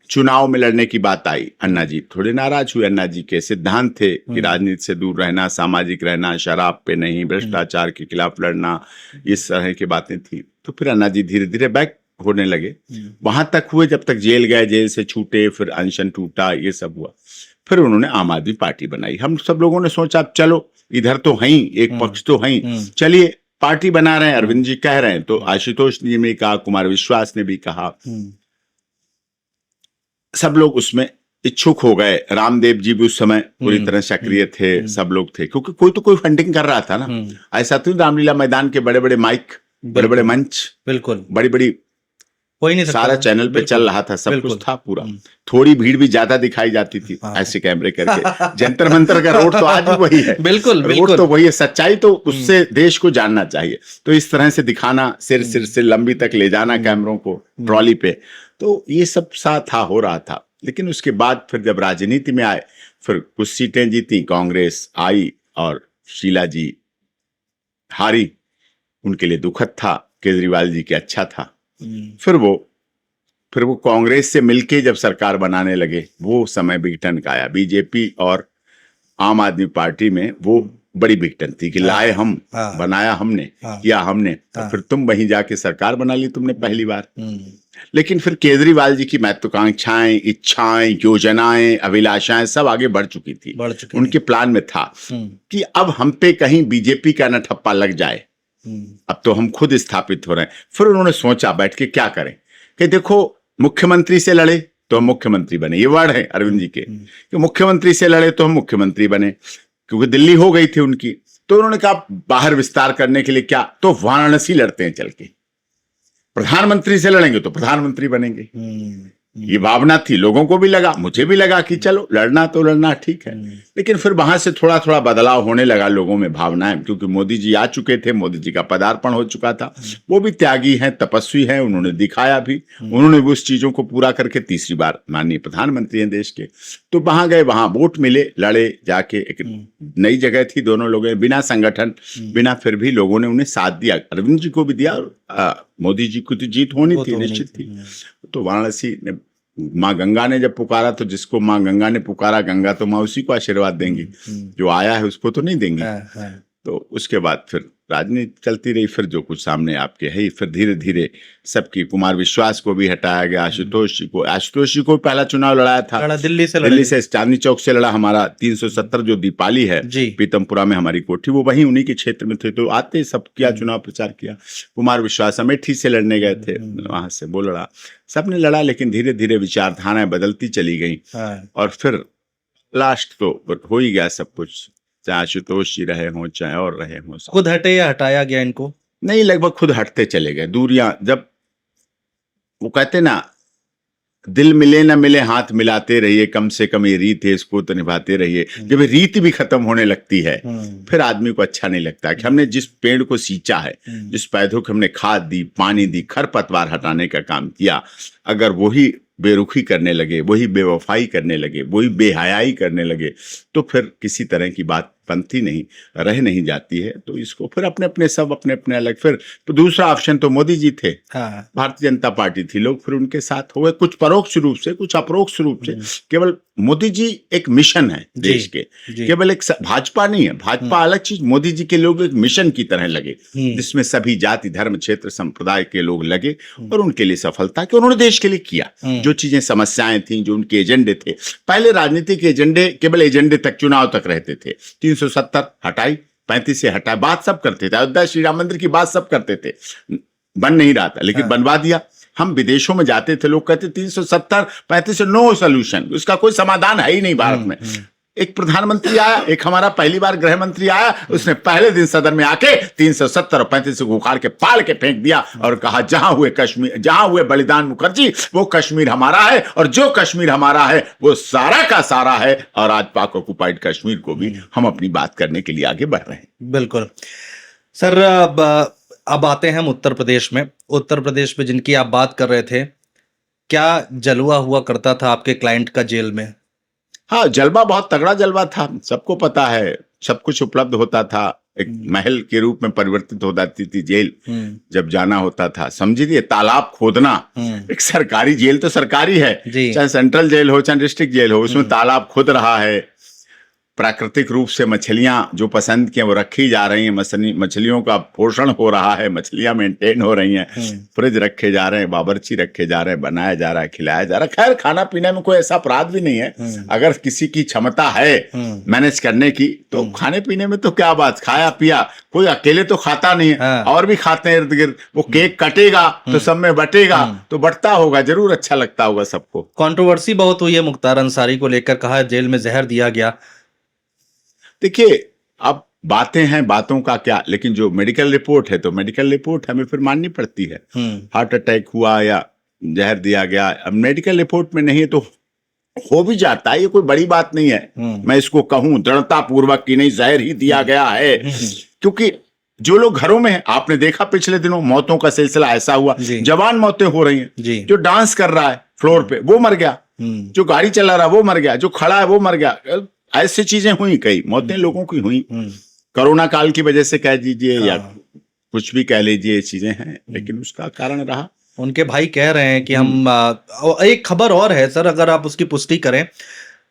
चुनाव में लड़ने की बात आई, अन्ना जी थोड़े नाराज हुए। अन्ना जी के सिद्धांत थे कि राजनीति से दूर रहना, सामाजिक रहना, शराब पे नहीं, भ्रष्टाचार के खिलाफ लड़ना, इस तरह की बातें थी। तो फिर अन्ना जी धीरे धीरे बैक होने लगे, वहां तक हुए जब तक जेल गए, जेल से छूटे, फिर अनशन टूटा, ये सब हुआ। फिर उन्होंने आम आदमी पार्टी बनाई। हम सब लोगों ने सोचा चलो इधर तो है ही, एक पक्ष तो है ही, चलिए पार्टी बना रहे हैं, अरविंद जी कह रहे हैं, तो आशुतोष जी ने कहा, कुमार विश्वास ने भी कहा, सब लोग उसमें इच्छुक हो गए। रामदेव जी भी उस समय पूरी तरह सक्रिय थे, सब लोग थे, क्योंकि कोई तो कोई फंडिंग कर रहा था ना। ऐसा तो रामलीला मैदान के बड़े बड़े माइक, बड़े बड़े मंच, बिल्कुल बड़ी बड़ी, कोई नहीं, सारा चैनल पे चल रहा था, सब कुछ था पूरा। थोड़ी भीड़ भी ज्यादा दिखाई जाती थी ऐसे कैमरे करके। जंतर मंतर का रोड तो आज भी वही है, बिल्कुल रोड तो वही है, सच्चाई तो उससे देश को जानना चाहिए। तो इस तरह से दिखाना, सिर से लंबी तक ले जाना कैमरों को ट्रॉली पे, तो ये सब साथ हो रहा था। लेकिन उसके बाद फिर जब राजनीति में आए, फिर कुछ सीटें जीती, कांग्रेस आई और शीला जी हारी। उनके लिए दुखद था, केजरीवाल जी के अच्छा था। फिर वो कांग्रेस से मिलके जब सरकार बनाने लगे, वो समय बिगटन का आया। बीजेपी और आम आदमी पार्टी में वो बड़ी बिगटन थी कि लाए हम, बनाया हमने, किया हमने, तो फिर तुम वहीं जाके सरकार बना ली तुमने पहली बार। लेकिन फिर केजरीवाल जी की महत्वाकांक्षाएं, इच्छाएं, योजनाएं, अभिलाषाएं सब आगे बढ़ चुकी थी। उनके प्लान में था कि अब हम पे कहीं बीजेपी का न ठप्पा लग जाए, अब तो हम खुद स्थापित हो रहे हैं। फिर उन्होंने सोचा बैठ के क्या करें, कि देखो मुख्यमंत्री से लड़े तो हम मुख्यमंत्री बने, ये वर्ड है अरविंद जी के, कि मुख्यमंत्री से लड़े तो हम मुख्यमंत्री बने, क्योंकि दिल्ली हो गई थी उनकी। तो उन्होंने कहा बाहर विस्तार करने के लिए क्या, तो वाराणसी लड़ते हैं चल के, प्रधानमंत्री से लड़ेंगे तो प्रधानमंत्री बनेंगे। ये भावना थी, लोगों को भी लगा, मुझे भी लगा कि चलो लड़ना तो लड़ना ठीक है। लेकिन फिर वहां से थोड़ा थोड़ा बदलाव होने लगा लोगों में भावनाएं, क्योंकि मोदी जी आ चुके थे, मोदी जी का पदार्पण हो चुका था। वो भी त्यागी हैं, तपस्वी हैं, उन्होंने दिखाया भी, उन्होंने भी उस चीजों को पूरा करके तीसरी बार माननीय प्रधानमंत्री हैं देश के। तो वहां गए, वहां वोट मिले, लड़े जाके, एक नई जगह थी, दोनों लोग बिना संगठन, बिना, फिर भी लोगों ने उन्हें साथ दिया। अरविंद जी को भी दिया, मोदी जी को तो जीत होनी थी, निश्चित थी। तो वाराणसी ने, माँ गंगा ने जब पुकारा, तो जिसको माँ गंगा ने पुकारा, गंगा तो माँ उसी को आशीर्वाद देंगी, जो आया है उसको तो नहीं देंगी। तो उसके बाद फिर राजनीति चलती रही, फिर जो कुछ सामने आपके है, फिर धीरे धीरे सबकी, कुमार विश्वास को भी हटाया गया, आशुतोष जी को पहला चुनाव लड़ाया था, लड़ा, दिल्ली से चांदनी चौक से लड़ा। हमारा 370 जो दीपाली है पीतमपुरा में हमारी कोठी, वो वहीं उन्हीं के क्षेत्र में थे, तो आते सब किया, चुनाव प्रचार किया। कुमार विश्वास अमेठी से लड़ने गए थे, वहां से वो लड़ा, सबने लड़ा, लेकिन धीरे धीरे विचारधाराएं बदलती चली गई। और फिर लास्ट तो हो ही गया सब कुछ, चाहे आशुतोष जी रहे हों चाहे और रहे हों। खुद हटे या हटाया गया इनको? नहीं, लगभग खुद हटते चले गए। दूरियां, जब वो कहते ना, दिल मिले ना मिले हाथ मिलाते रहिए, कम से कम ये रीत है इसको तो निभाते रहिए। जब रीत भी खत्म होने लगती है फिर आदमी को अच्छा नहीं लगता कि हमने जिस पेड़ को सींचा है, जिस पौधों को हमने खाद दी, पानी दी, खरपतवार हटाने का काम किया, अगर वही बेरुखी करने लगे, वही बेवफाई करने लगे, वही बेहयाई करने लगे, तो फिर किसी तरह की बात बनती नहीं, रह नहीं जाती है। तो इसको फिर अपने अपने सब अपने अपने अलग। फिर तो दूसरा ऑप्शन तो मोदी जी थे, भारतीय जनता पार्टी थी, लोग फिर उनके साथ हुए, कुछ परोक्ष रूप से, कुछ अपरोक्ष रूप से। केवल मोदी जी एक मिशन है देश के, केवल एक भाजपा नहीं है, भाजपा अलग चीज, मोदी जी के लोग एक मिशन की तरह लगे, जिसमें सभी जाति धर्म क्षेत्र संप्रदाय के लोग लगे, और उनके लिए सफलता कि उन्होंने देश के लिए किया जो चीजें, समस्याएं थी, जो उनके एजेंडे थे। पहले राजनीतिक एजेंडे केवल एजेंडे तक, चुनाव तक रहते थे। 370 हटाई, 35 से हटाई, बात सब करते थे, अयोध्या श्री राम मंदिर की बात सब करते थे, बन नहीं रहा था, लेकिन बनवा दिया। हम विदेशों में जाते थे, लोग कहते 370 35 से नो सोल्यूशन, उसका कोई समाधान है ही नहीं भारत में। एक प्रधानमंत्री आया, एक हमारा पहली बार गृह मंत्री आया, उसने पहले दिन सदन में आके 370 और 35 को उखाड़ के पाल के फेंक दिया और कहा जहां हुए कश्मीर, जहां हुए बलिदान मुखर्जी, वो कश्मीर हमारा है, और जो कश्मीर हमारा है वो सारा का सारा है। और आज पाक ऑक्युपाइड कश्मीर को भी हम अपनी बात करने के लिए आगे बढ़ रहे हैं। बिल्कुल सर। अब आते हैं हम उत्तर प्रदेश में। उत्तर प्रदेश में जिनकी आप बात कर रहे थे, क्या जलवा हुआ करता था आपके क्लाइंट का जेल में? हाँ, जलवा बहुत तगड़ा जलवा था, सबको पता है, सब कुछ उपलब्ध होता था, एक महल के रूप में परिवर्तित हो जाती थी जेल। जब जाना होता था, समझिए तालाब खोदना, एक सरकारी जेल तो सरकारी है, चाहे सेंट्रल जेल हो चाहे डिस्ट्रिक्ट जेल हो, उसमें तालाब खुद रहा है। प्राकृतिक रूप से मछलियां जो पसंद की वो रखी जा रही हैं, मछलियों का पोषण हो रहा है, मछलियां मेंटेन हो रही हैं, फ्रिज रखे जा रहे हैं, बावर्ची रखे जा रहे हैं, बनाया जा रहा है, खिलाया जा रहा है। खैर, खाना पीने में कोई ऐसा अपराध भी नहीं है, अगर किसी की क्षमता है मैनेज करने की, तो खाने पीने में तो क्या बात, खाया पिया, कोई अकेले तो खाता नहीं है, और भी खाते हैं इर्द गिर्द। वो केक कटेगा तो सब में बटेगा, तो बढ़ता होगा, जरूर अच्छा लगता होगा सबको। कंट्रोवर्सी बहुत हुई है मुख्तार अंसारी को लेकर, कहा जेल में जहर दिया गया। देखिए, अब बातें हैं, बातों का क्या, लेकिन जो मेडिकल रिपोर्ट है तो मेडिकल रिपोर्ट हमें फिर माननी पड़ती है। हार्ट अटैक हुआ या जहर दिया गया, अब मेडिकल रिपोर्ट में नहीं है तो हो भी जाता है, ये कोई बड़ी बात नहीं है। मैं इसको कहूं दृढ़ता पूर्वक कि नहीं, जहर ही दिया गया है, क्योंकि जो लोग घरों में हैं, आपने देखा पिछले दिनों मौतों का सिलसिला ऐसा हुआ, जवान मौतें हो रही हैं। जो डांस कर रहा है फ्लोर पे वो मर गया, जो गाड़ी चला रहा है वो मर गया, जो खड़ा है वो मर गया। ऐसी चीजें हुई, कई मौतें लोगों की हुई, कोरोना काल की वजह से कह दीजिए या कुछ भी कह लीजिए, ये चीजें हैं, लेकिन उसका कारण रहा। उनके भाई कह रहे हैं कि हम एक खबर और है सर, अगर आप उसकी पुष्टि करें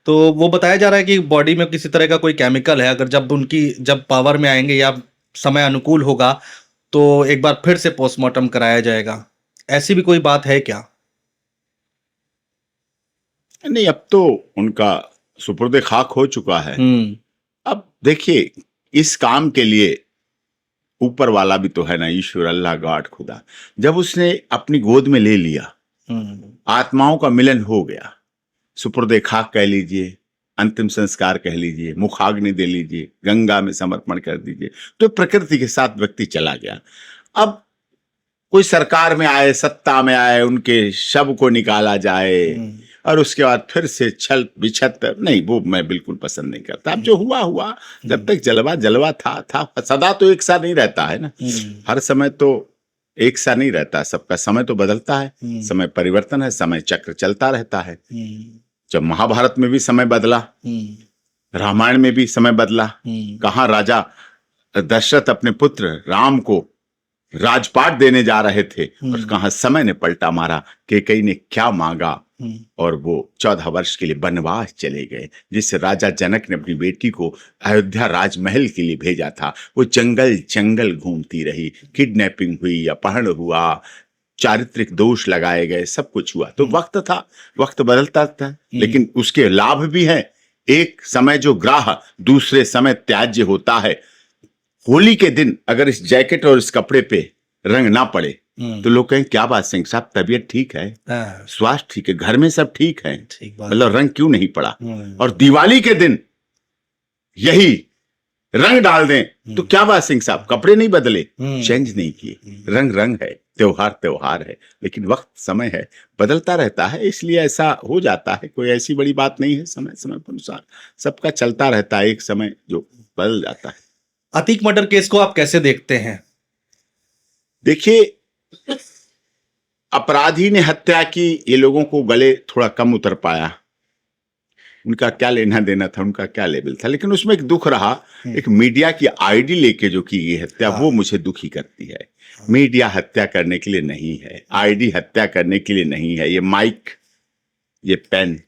तो वो बताया जा रहा है कि बॉडी में किसी तरह का कोई केमिकल है, अगर जब पावर में आएंगे या समय अनुकूल होगा तो एक बार फिर से पोस्टमार्टम कराया जाएगा। ऐसी भी कोई बात है क्या? नहीं, अब तो उनका सुपुर्दे खाक हो चुका है। अब देखिए, इस काम के लिए ऊपर वाला भी तो है ना, ईश्वर, अल्लाह, गॉड, खुदा। जब उसने अपनी गोद में ले लिया, आत्माओं का मिलन हो गया, सुपुर्दे खाक कह लीजिए, अंतिम संस्कार कह लीजिए, मुखाग्नि दे लीजिए, गंगा में समर्पण कर दीजिए, तो प्रकृति के साथ व्यक्ति चला गया। अब कोई सरकार में आए, सत्ता में आए, उनके शव को निकाला जाए और उसके बाद फिर से छल बिछत, नहीं, वो मैं बिल्कुल पसंद नहीं करता। अब जो हुआ हुआ, जब तक जलवा था। सदा तो एक सा नहीं रहता है ना, हर समय तो एक सा नहीं रहता, सबका समय तो बदलता है, समय परिवर्तन है, समय चक्र चलता रहता है। जब महाभारत में भी समय बदला, रामायण में भी समय बदला, कहाँ राजा दशरथ अपने पुत्र राम को राजपाट देने जा रहे थे और कहाँ समय ने पलटा मारा, कैकेयी ने क्या मांगा और वो 14 वर्ष के लिए वनवास चले गए, जिससे राजा जनक ने अपनी बेटी को अयोध्या राजमहल के लिए भेजा था। वो जंगल जंगल घूमती रही, किडनैपिंग हुई, अपहरण हुआ, चारित्रिक दोष लगाए गए, सब कुछ हुआ। तो वक्त था, वक्त बदलता था, लेकिन उसके लाभ भी हैं। एक समय जो ग्राह दूसरे समय त्याज्य होता है। होली के दिन अगर इस जैकेट और इस कपड़े पे रंग ना पड़े तो लोग कहें क्या बात सिंह साहब, तबीयत ठीक है, स्वास्थ्य ठीक है, घर में सब ठीक है, मतलब रंग क्यों नहीं पड़ा। और दिवाली के दिन यही रंग डाल दें तो क्या बात सिंह साहब, कपड़े नहीं बदले, चेंज नहीं किए, रंग रंग है, त्योहार त्योहार है, लेकिन वक्त समय है, बदलता रहता है, इसलिए ऐसा हो जाता है। कोई ऐसी बड़ी बात नहीं है, समय समय के अनुसार सबका चलता रहता है, एक समय जो बदल जाता है। अतीक मर्डर केस को आप कैसे देखते हैं? देखिए, अपराधी ने हत्या की, ये लोगों को गले थोड़ा कम उतर पाया, उनका क्या लेना देना था, उनका क्या लेवल था, लेकिन उसमें एक दुख रहा, एक मीडिया की आईडी लेके जो की गई हत्या, वो मुझे दुखी करती है। मीडिया हत्या करने के लिए नहीं है, आईडी हत्या करने के लिए नहीं है, ये माइक, ये पेन,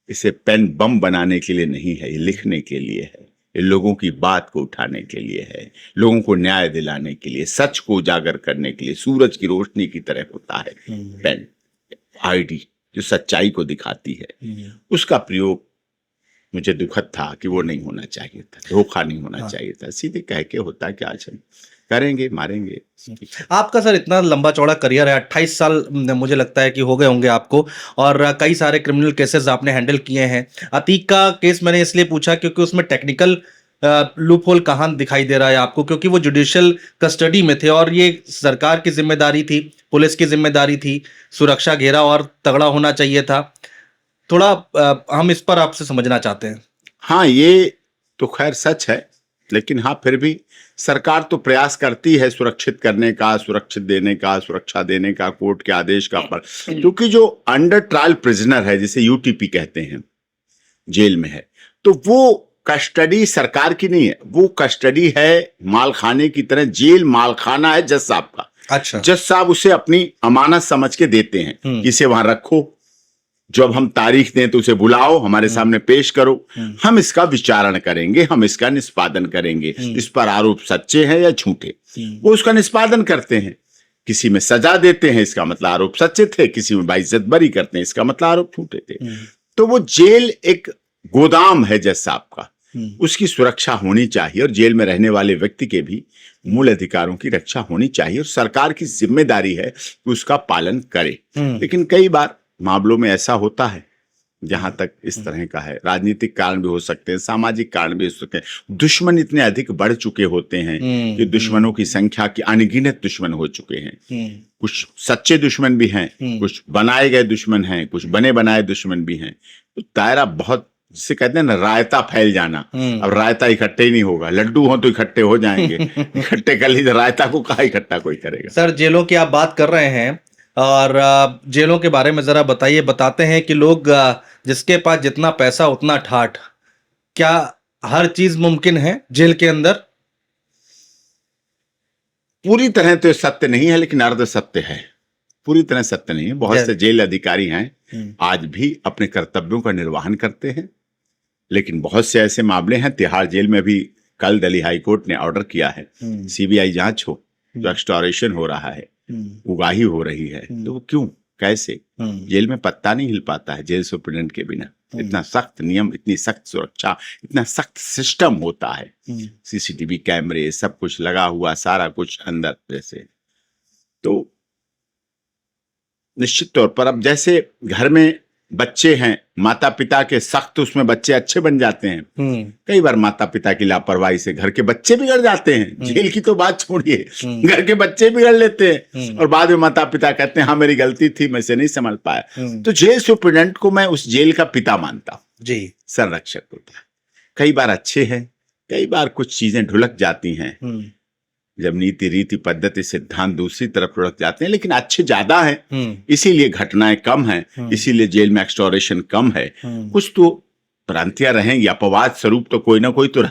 इसे पेन बम बनाने के लिए नहीं है, ये लिखने के लिए है, ये लोगों की बात को उठाने के लिए है, लोगों को न्याय दिलाने के लिए, सच को उजागर करने के लिए। सूरज की रोशनी की तरह होता है पेन, आईडी जो सच्चाई को दिखाती है, उसका प्रयोग मुझे दुखद था कि वो नहीं होना चाहिए था, धोखा नहीं होना चाहिए था। सीधे कह के होता कि आज हम करेंगे, मारेंगे। आपका सर इतना लंबा चौड़ा करियर है, 28 साल मुझे लगता है कि हो गए होंगे आपको, और कई सारे क्रिमिनल केसेस आपने हैंडल किए हैं। अतीक का केस मैंने इसलिए पूछा क्योंकि उसमें टेक्निकल लूप होल कहाँ दिखाई दे रहा है आपको, क्योंकि वो जुडिशियल कस्टडी में थे और ये सरकार की जिम्मेदारी थी, पुलिस की जिम्मेदारी थी, सुरक्षा घेरा और तगड़ा होना चाहिए था। थोड़ा हम इस पर आपसे समझना चाहते हैं। हाँ, ये तो खैर सच है, लेकिन हाँ फिर भी सरकार तो प्रयास करती है सुरक्षित करने का, सुरक्षित देने का, सुरक्षा देने का, कोर्ट के आदेश का, पर क्योंकि जो अंडर ट्रायल प्रिजनर है, जिसे यूटीपी कहते हैं, जेल में है, तो वो कस्टडी सरकार की नहीं है, वो कस्टडी है मालखाने की तरह। जेल मालखाना है जज साहब का। अच्छा। जज साहब उसे अपनी अमानत समझ के देते हैं, इसे वहां रखो, जब हम तारीख दें तो उसे बुलाओ, हमारे सामने पेश करो, हम इसका विचारण करेंगे, हम इसका निष्पादन करेंगे, इस पर आरोप सच्चे हैं या झूठे, वो उसका निष्पादन करते हैं। किसी में सजा देते हैं, इसका मतलब आरोप सच्चे थे, किसी में बाइज्जत बरी करते हैं, इसका मतलब आरोप झूठे थे। तो वो जेल एक गोदाम है जज साहब का, उसकी सुरक्षा होनी चाहिए, और जेल में रहने वाले व्यक्ति के भी मूल अधिकारों की रक्षा होनी चाहिए, और सरकार की जिम्मेदारी है कि उसका पालन करे। लेकिन कई बार मामलों में ऐसा होता है, जहां तक इस तरह का है, राजनीतिक कारण भी हो सकते हैं, सामाजिक कारण भी हो सकते हैं, दुश्मन इतने अधिक बढ़ चुके होते हैं कि दुश्मनों की संख्या की अनगिनत दुश्मन हो चुके हैं। कुछ सच्चे दुश्मन भी हैं, कुछ बनाए गए दुश्मन हैं, कुछ बने बनाए दुश्मन भी हैं। तो दायरा बहुत, जिसे कहते हैं ना, रायता फैल जाना। अब रायता इकट्ठे ही नहीं होगा, लड्डू हो तो इकट्ठे हो जाएंगे, इकट्ठे कर लीजिए, रायता को कहाँ इकट्ठा कोई करेगा। सर, जेलों की आप बात कर रहे हैं, और जेलों के बारे में जरा बताइए। बताते हैं कि लोग, जिसके पास जितना पैसा उतना ठाठ, क्या हर चीज मुमकिन है जेल के अंदर? पूरी तरह तो सत्य नहीं है, लेकिन अर्ध सत्य है। पूरी तरह सत्य नहीं है। बहुत से जेल अधिकारी हैं आज भी अपने कर्तव्यों का निर्वहन करते हैं, लेकिन बहुत से ऐसे मामले हैं। तिहाड़ जेल में भी कल दिल्ली हाई कोर्ट ने ऑर्डर किया है सीबीआई जांच हो, जो एक्सटॉर्शन हो रहा है, उगाही हो रही है, तो वो क्यों, कैसे? जेल में पत्ता नहीं हिल पाता है जेल सुप्रिटेंडेंट के बिना। इतना सख्त नियम, इतनी सख्त सुरक्षा, इतना सख्त सिस्टम होता है, सीसीटीवी कैमरे, सब कुछ लगा हुआ, सारा कुछ अंदर जैसे। तो निश्चित तौर पर अब जैसे घर में बच्चे हैं, माता पिता के सख्त, उसमें बच्चे अच्छे बन जाते हैं। कई बार माता पिता की लापरवाही से घर के बच्चे बिगड़ जाते हैं। जेल की तो बात छोड़िए, घर के बच्चे बिगड़ लेते हैं, और बाद में माता पिता कहते हैं हाँ मेरी गलती थी, मैं इसे नहीं समझ पाया। तो जेल सुप्रिटेंडेंट को मैं उस जेल का पिता मानता हूं जी, संरक्षक होता है। कई बार अच्छे हैं, कई बार कुछ चीजें ढुलक जाती हैं, जब नीति रीति पद्धति सिद्धांत दूसरी तरफ लुढ़क जाते हैं, लेकिन अच्छे ज्यादा हैं, इसीलिए घटनाएं कम हैं, इसीलिए जेल में एक्सटॉर्शन कम है। कुछ तो भ्रांतियां रहेंगी, अपवाद स्वरूप तो कोई ना कोई तो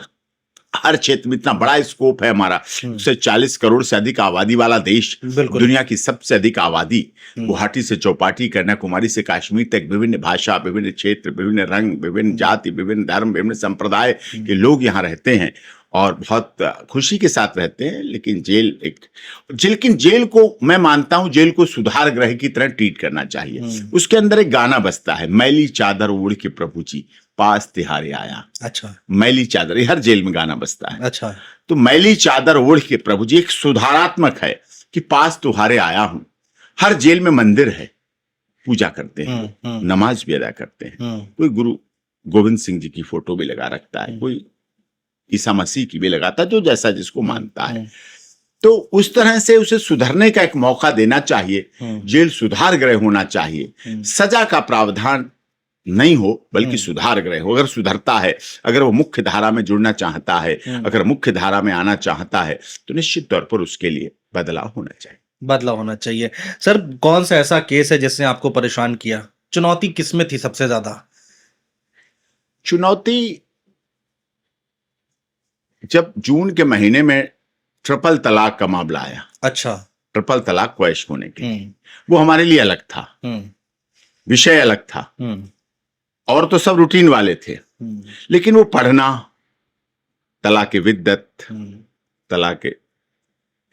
हर क्षेत्र में इतना बड़ा स्कोप है हमारा, 140 करोड़ से अधिक आबादी वाला देश, दुनिया की सबसे अधिक आबादी, गुवाहाटी से चौपाटी, कन्याकुमारी से कश्मीर तक, विभिन्न भाषा, विभिन्न क्षेत्र, विभिन्न रंग, विभिन्न जाति, विभिन्न धर्म, विभिन्न संप्रदाय के लोग यहाँ रहते हैं और बहुत खुशी के साथ रहते हैं। लेकिन जेल को मैं मानता हूं, जेल को सुधार गृह की तरह ट्रीट करना चाहिए। उसके अंदर एक गाना बजता है, मैली चादर ओढ़ के प्रभु जी पास तिहारे आया। अच्छा, मैली चादर, ये हर जेल में गाना बजता है। अच्छा, तो मैली चादर ओढ़ के प्रभु जी एक सुधारात्मक है कि पास तुहारे आया हूं। हर जेल में मंदिर है, पूजा करते हैं, नमाज भी अदा करते हैं। कोई गुरु गोविंद सिंह जी की फोटो भी लगा रखता है, कोई ईसा मसीह की भी लगाता है, जो जैसा जिसको मानता है। तो उस तरह से उसे सुधरने का एक मौका देना चाहिए। जेल सुधार गृह होना चाहिए, सजा का प्रावधान नहीं हो बल्कि सुधार गृह हो। अगर सुधरता है, अगर वो मुख्य धारा में जुड़ना चाहता है, अगर मुख्य धारा में आना चाहता है, तो निश्चित तौर पर उसके लिए बदलाव होना चाहिए। सर, कौन सा ऐसा केस है जिसने आपको परेशान किया? चुनौती किसमें थी सबसे ज्यादा? चुनौती जब जून के महीने में ट्रिपल तलाक का मामला आया। अच्छा, ट्रिपल तलाक को ऐश होने के लिए, वो हमारे लिए अलग था, विषय अलग था, और तो सब रूटीन वाले थे। लेकिन वो पढ़ना, तलाक विद्दत, तलाक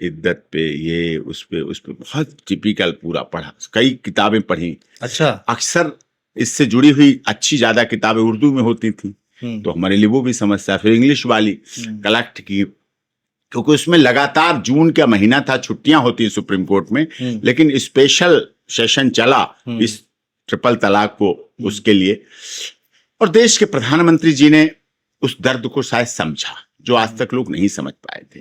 इद्दत पे, ये उस पे बहुत टिपिकल पूरा पढ़ा, कई किताबें पढ़ी। अच्छा, अक्सर इससे जुड़ी हुई अच्छी ज्यादा किताबें उर्दू में होती थी, तो हमारे लिए वो भी समस्या। फिर इंग्लिश वाली कलेक्ट की, क्योंकि उसमें लगातार जून का महीना था, छुट्टियां होती सुप्रीम कोर्ट में, लेकिन स्पेशल सेशन चला इस ट्रिपल तलाक को उसके लिए। और देश के प्रधानमंत्री जी ने उस दर्द को शायद समझा, जो आज तक लोग नहीं समझ पाए थे,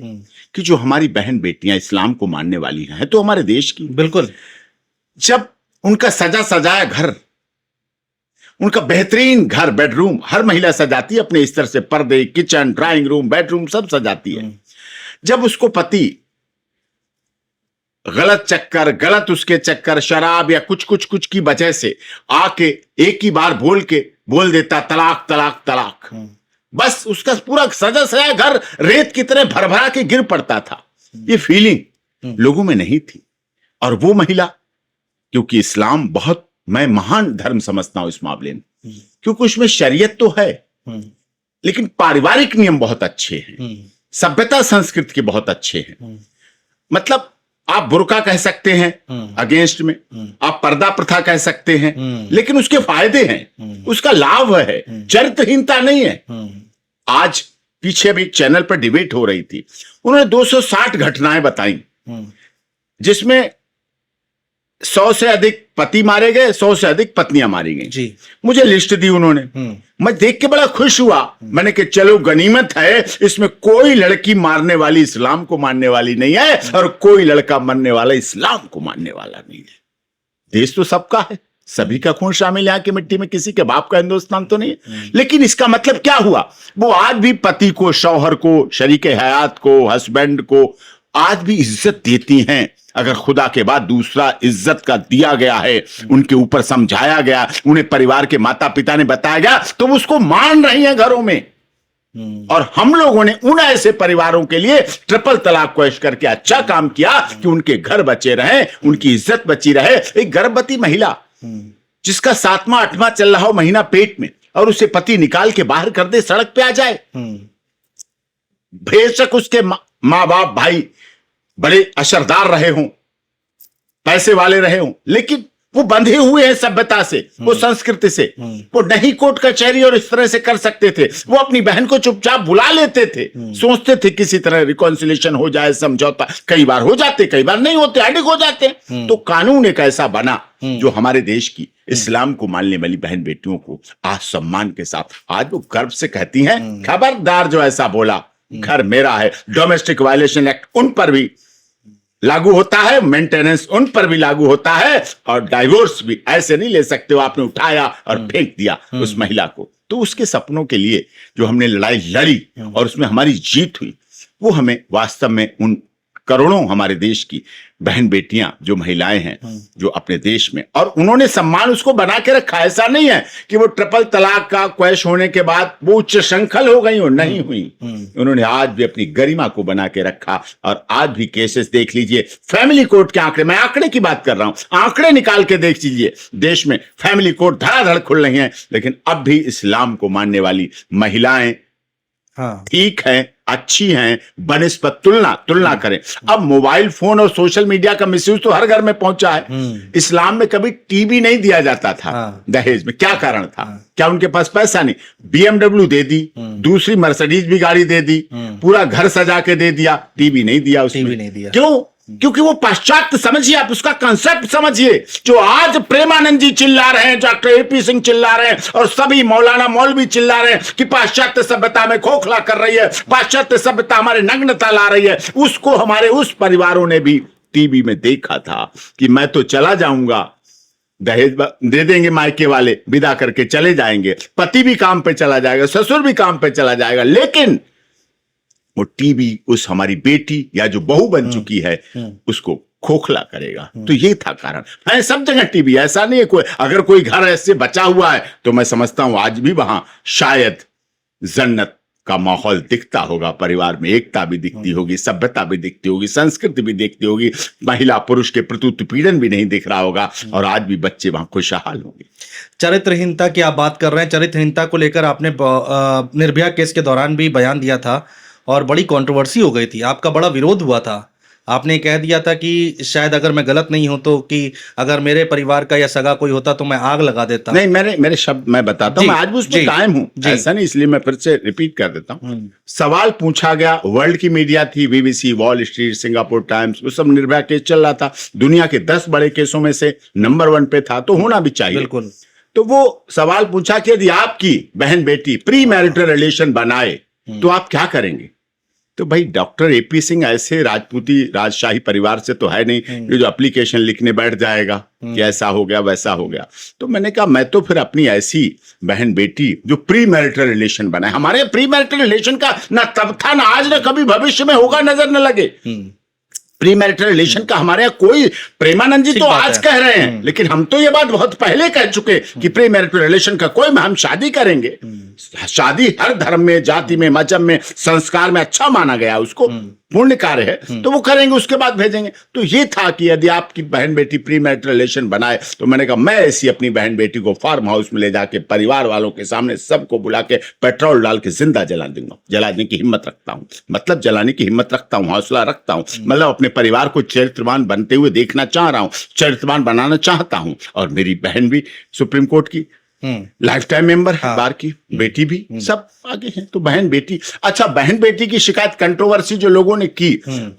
कि जो हमारी बहन बेटियां इस्लाम को मानने वाली हैं, तो हमारे देश की, बिल्कुल, जब उनका सजाया घर, उनका बेहतरीन घर, बेडरूम, हर महिला सजाती है अपने स्तर से, पर्दे, किचन, ड्राइंग रूम, बेडरूम सब सजाती है। जब उसको पति गलत चक्कर, गलत उसके चक्कर, शराब या कुछ की वजह से आके एक ही बार बोल देता तलाक तलाक तलाक, बस उसका पूरा सजा घर रेत की तरह भरभरा के गिर पड़ता था। ये फीलिंग लोगों में नहीं थी। और वो महिला, क्योंकि इस्लाम बहुत, मैं महान धर्म समझता हूं इस मामले में, क्योंकि उसमें शरीयत तो है, लेकिन पारिवारिक नियम बहुत अच्छे हैं, सभ्यता संस्कृति के बहुत अच्छे हैं। मतलब आप बुर्का कह सकते हैं अगेंस्ट में, आप पर्दा प्रथा कह सकते हैं, लेकिन उसके फायदे हैं, उसका लाभ है, चरित्रहीनता नहीं है। आज पीछे भी एक चैनल पर डिबेट हो रही थी, उन्होंने 260 घटनाएं बताई, जिसमें 100 से अधिक पति मारे गए, 100 से अधिक पत्नियां मारी गई जी। मुझे लिस्ट दी उन्होंने, मैं देख के बड़ा खुश हुआ। मैंने कहा चलो गनीमत है, इसमें कोई लड़की मारने वाली इस्लाम को मानने वाली नहीं है, और कोई लड़का मरने वाला इस्लाम को मानने वाला नहीं है। देश तो सबका है, सभी का खून शामिल यहाँ की मिट्टी में, किसी के बाप का हिंदुस्तान तो नहीं है। लेकिन इसका मतलब क्या हुआ? वो आज भी पति को, शौहर को, शरीके हयात को, हस्बैंड को आज भी इज्जत देती हैं। अगर खुदा के बाद दूसरा इज्जत का दिया गया है, उनके ऊपर समझाया गया, उन्हें परिवार के माता पिता ने बताया गया, तो उसको मान रही हैं घरों में। और हम लोगों ने उन ऐसे परिवारों के लिए ट्रिपल तलाक को ऐश करके अच्छा काम किया कि उनके घर बचे रहे, उनकी इज्जत बची रहे। एक गर्भवती महिला जिसका 7वां 8वां चल रहा हो महीना पेट में, और उसे पति निकाल के बाहर कर दे, सड़क पे आ जाए, बेशक उसके माँ बाप भाई बड़े असरदार रहे हों, पैसे वाले रहे हों, लेकिन वो बंधे हुए हैं सभ्यता से, वो संस्कृति से। वो नहीं कोर्ट कचहरी और इस तरह से कर सकते थे, वो अपनी बहन को चुपचाप बुला लेते थे, सोचते थे किसी तरह रिकॉन्सिलेशन हो जाए, समझौता। कई बार हो जाते, कई बार नहीं होते, अडिग हो जाते। तो कानून एक ऐसा बना जो हमारे देश की इस्लाम को मानने वाली बहन बेटियों को आज सम्मान के साथ, आज वो गर्व से कहती हैं, खबरदार जो ऐसा बोला, घर मेरा है। डोमेस्टिक वायलेशन एक्ट उन पर भी लागू होता है, मेंटेनेंस उन पर भी लागू होता है, और डाइवोर्स भी ऐसे नहीं ले सकते हो आपने उठाया और फेंक दिया उस महिला को। तो उसके सपनों के लिए जो हमने लड़ाई लड़ी और उसमें हमारी जीत हुई, वो हमें वास्तव में उन करोड़ों हमारे देश की बहन बेटियां जो महिलाएं हैं जो अपने देश में, और उन्होंने सम्मान उसको बना के रखा। ऐसा नहीं है कि वो ट्रिपल तलाक का क्वैश होने के बाद वो उच्च श्रृंखल हो गई हो, नहीं हुई। उन्होंने आज भी अपनी गरिमा को बना के रखा। और आज भी केसेस देख लीजिए, फैमिली कोर्ट के आंकड़े, मैं आंकड़े की बात कर रहा हूं, आंकड़े निकाल के देख लीजिए, देश में फैमिली कोर्ट धड़ाधड़ खुल रही हैं, लेकिन अब भी इस्लाम को मानने वाली महिलाएं ठीक है, अच्छी हैं, बनिस्बत तुलना करें। अब मोबाइल फोन और सोशल मीडिया का मिसयूज तो हर घर में पहुंचा है। इस्लाम में कभी टीवी नहीं दिया जाता था दहेज में, क्या कारण था? क्या उनके पास पैसा नहीं? BMW दे दी, दूसरी मर्सिडीज भी गाड़ी दे दी, पूरा घर सजा के दे दिया, टीवी नहीं दिया उसमें। टीवी नहीं दिया क्यों? क्योंकि वो पाश्चात्य, समझिए आप उसका कंसेप्ट समझिए। जो आज प्रेमानंद जी चिल्ला रहे हैं, डॉक्टर AP सिंह चिल्ला रहे हैं, और सभी मौलाना मौलवी चिल्ला रहे हैं कि पाश्चात्य सभ्यता में खोखला कर रही है, पाश्चात्य सभ्यता हमारे नग्नता ला रही है, उसको हमारे उस परिवारों ने भी टीवी में देखा था कि मैं तो चला जाऊंगा, दहेज दे देंगे मायके वाले, विदा करके चले जाएंगे, पति भी काम पे चला जाएगा, ससुर भी काम पे चला जाएगा, लेकिन वो टीवी उस हमारी बेटी या जो बहू बन चुकी है उसको खोखला करेगा। तो ये था कारण है। सब जगह टीवी, ऐसा नहीं है कोई, अगर कोई घर ऐसे बचा हुआ है तो मैं समझता हूं आज भी वहां शायद जन्नत का माहौल दिखता होगा, परिवार में एकता भी दिखती होगी, सभ्यता भी दिखती होगी, संस्कृति भी दिखती होगी, महिला पुरुष के प्रति उत्पीड़न भी नहीं दिख रहा होगा, और आज भी बच्चे वहां खुशहाल होंगे। चरित्रहीनता की आप बात कर रहे हैं, चरित्रहीनता को लेकर आपने निर्भया केस के दौरान भी बयान दिया था और बड़ी कंट्रोवर्सी हो गई थी, आपका बड़ा विरोध हुआ था। आपने कह दिया था कि शायद अगर मैं गलत नहीं हूं तो कि अगर मेरे परिवार का या सगा कोई होता तो मैं आग लगा देता। नहीं, मेरे शब्द मैं बताता हूं, मैं आज भी उस पर कायम हूं, ऐसा नहीं, इसलिए मैं फिर से रिपीट कर देता हूं। सवाल पूछा गया, वर्ल्ड की मीडिया थी, BBC, wall street, Singapore times, वो सब निर्भया केस चल रहा था, दुनिया के 10 बड़े केसों में से नंबर 1 पे था, तो होना भी चाहिए। बिल्कुल। तो वो सवाल पूछा कि यदि आपकी बहन बेटी प्री मैरिटल रिलेशन बनाए तो आप क्या करेंगे? तो भाई डॉक्टर AP सिंह ऐसे राजपूती राजशाही परिवार से तो है नहीं कि जो एप्लीकेशन लिखने बैठ जाएगा कि ऐसा हो गया वैसा हो गया। तो मैंने कहा मैं तो फिर अपनी ऐसी बहन बेटी जो प्री मैरिटल रिलेशन बनाए, हमारे प्री मैरिटल रिलेशन का ना तब था, ना आज, ना कभी भविष्य में होगा, नजर न लगे। प्री मैरिटल रिलेशन का हमारे यहाँ कोई, प्रेमानंद जी तो आज कह रहे हैं, लेकिन हम तो ये बात बहुत पहले कह चुके कि प्री मैरिटल रिलेशन का कोई, हम शादी करेंगे। शादी हर धर्म में, जाति में, मजहब में, संस्कार में अच्छा माना गया, उसको पुण्य कार्य है, तो वो करेंगे, उसके बाद भेजेंगे। तो ये था कि यदि आपकी बहन बेटी प्री मैरिटल रिलेशन बनाए, तो मैंने कहा मैं ऐसी अपनी बहन बेटी को फार्म हाउस में ले जाके परिवार वालों के सामने सबको बुला के पेट्रोल डाल के जिंदा जला दूंगा। जलाने की हिम्मत रखता हूं, मतलब जलाने की हिम्मत रखता हूं, हौसला रखता हूं, मतलब अपने परिवार को चरित्रवान बनते हुए देखना चाह रहा हूं, चरित्रवान बनाना चाहता हूं। और मेरी बहन भी सुप्रीम कोर्ट की लाइफ टाइम मेंबर है, बार की, बेटी भी, सब आगे हैं। तो बहन बेटी, अच्छा बहन बेटी की शिकायत, कंट्रोवर्सी जो लोगों ने की,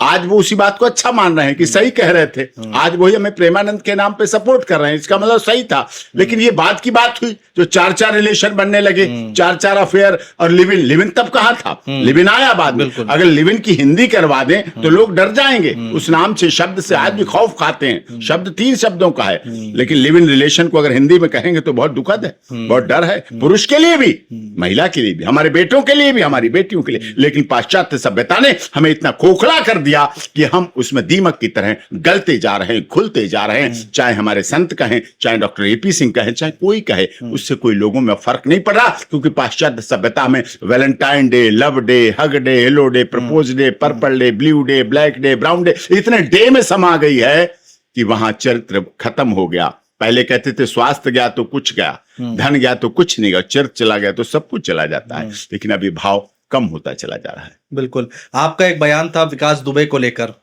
आज वो उसी बात को अच्छा मान रहे हैं कि सही कह रहे थे, आज वही हमें प्रेमानंद के नाम पे सपोर्ट कर रहे हैं, इसका मतलब सही था। लेकिन ये बात की बात हुई, जो 4-4 रिलेशन बनने लगे, 4-4 अफेयर, और लिव इन तब कहां था? लिव इन आया बाद में। अगर लिव इन की हिंदी करवा दें तो लोग डर जाएंगे उस नाम से, शब्द से आज भी खौफ खाते हैं। शब्द 3 शब्दों का है, लेकिन लिव इन रिलेशन को अगर हिंदी में कहेंगे तो बहुत दुखद है, बहुत डर है, पुरुष के लिए भी, महिला के लिए भी, हमारे बेटों के लिए भी, हमारी बेटियों के लिए। लेकिन पाश्चात्य सभ्यता ने हमें इतना खोखला कर दिया कि हम उसमें दीमक की तरह गलते जा रहे हैं, घुलते जा रहे हैं। चाहे हमारे संत कहें, चाहे डॉक्टर AP सिंह कहें, चाहे कोई कहे, उससे कोई लोगों में फर्क नहीं पड़ रहा, क्योंकि पाश्चात्य सभ्यता में Valentine day, love day, hug day, hello day, propose day, purple day, blue day, black day, brown day, इतने डे में समा गई है कि वहां चरित्र खत्म हो गया। पहले कहते थे स्वास्थ्य गया तो कुछ गया, धन गया तो कुछ नहीं गया, चरित्र चला गया तो सब कुछ चला जाता है। लेकिन अभी भाव कम होता चला जा रहा है। बिल्कुल। आपका एक बयान था विकास दुबे को लेकर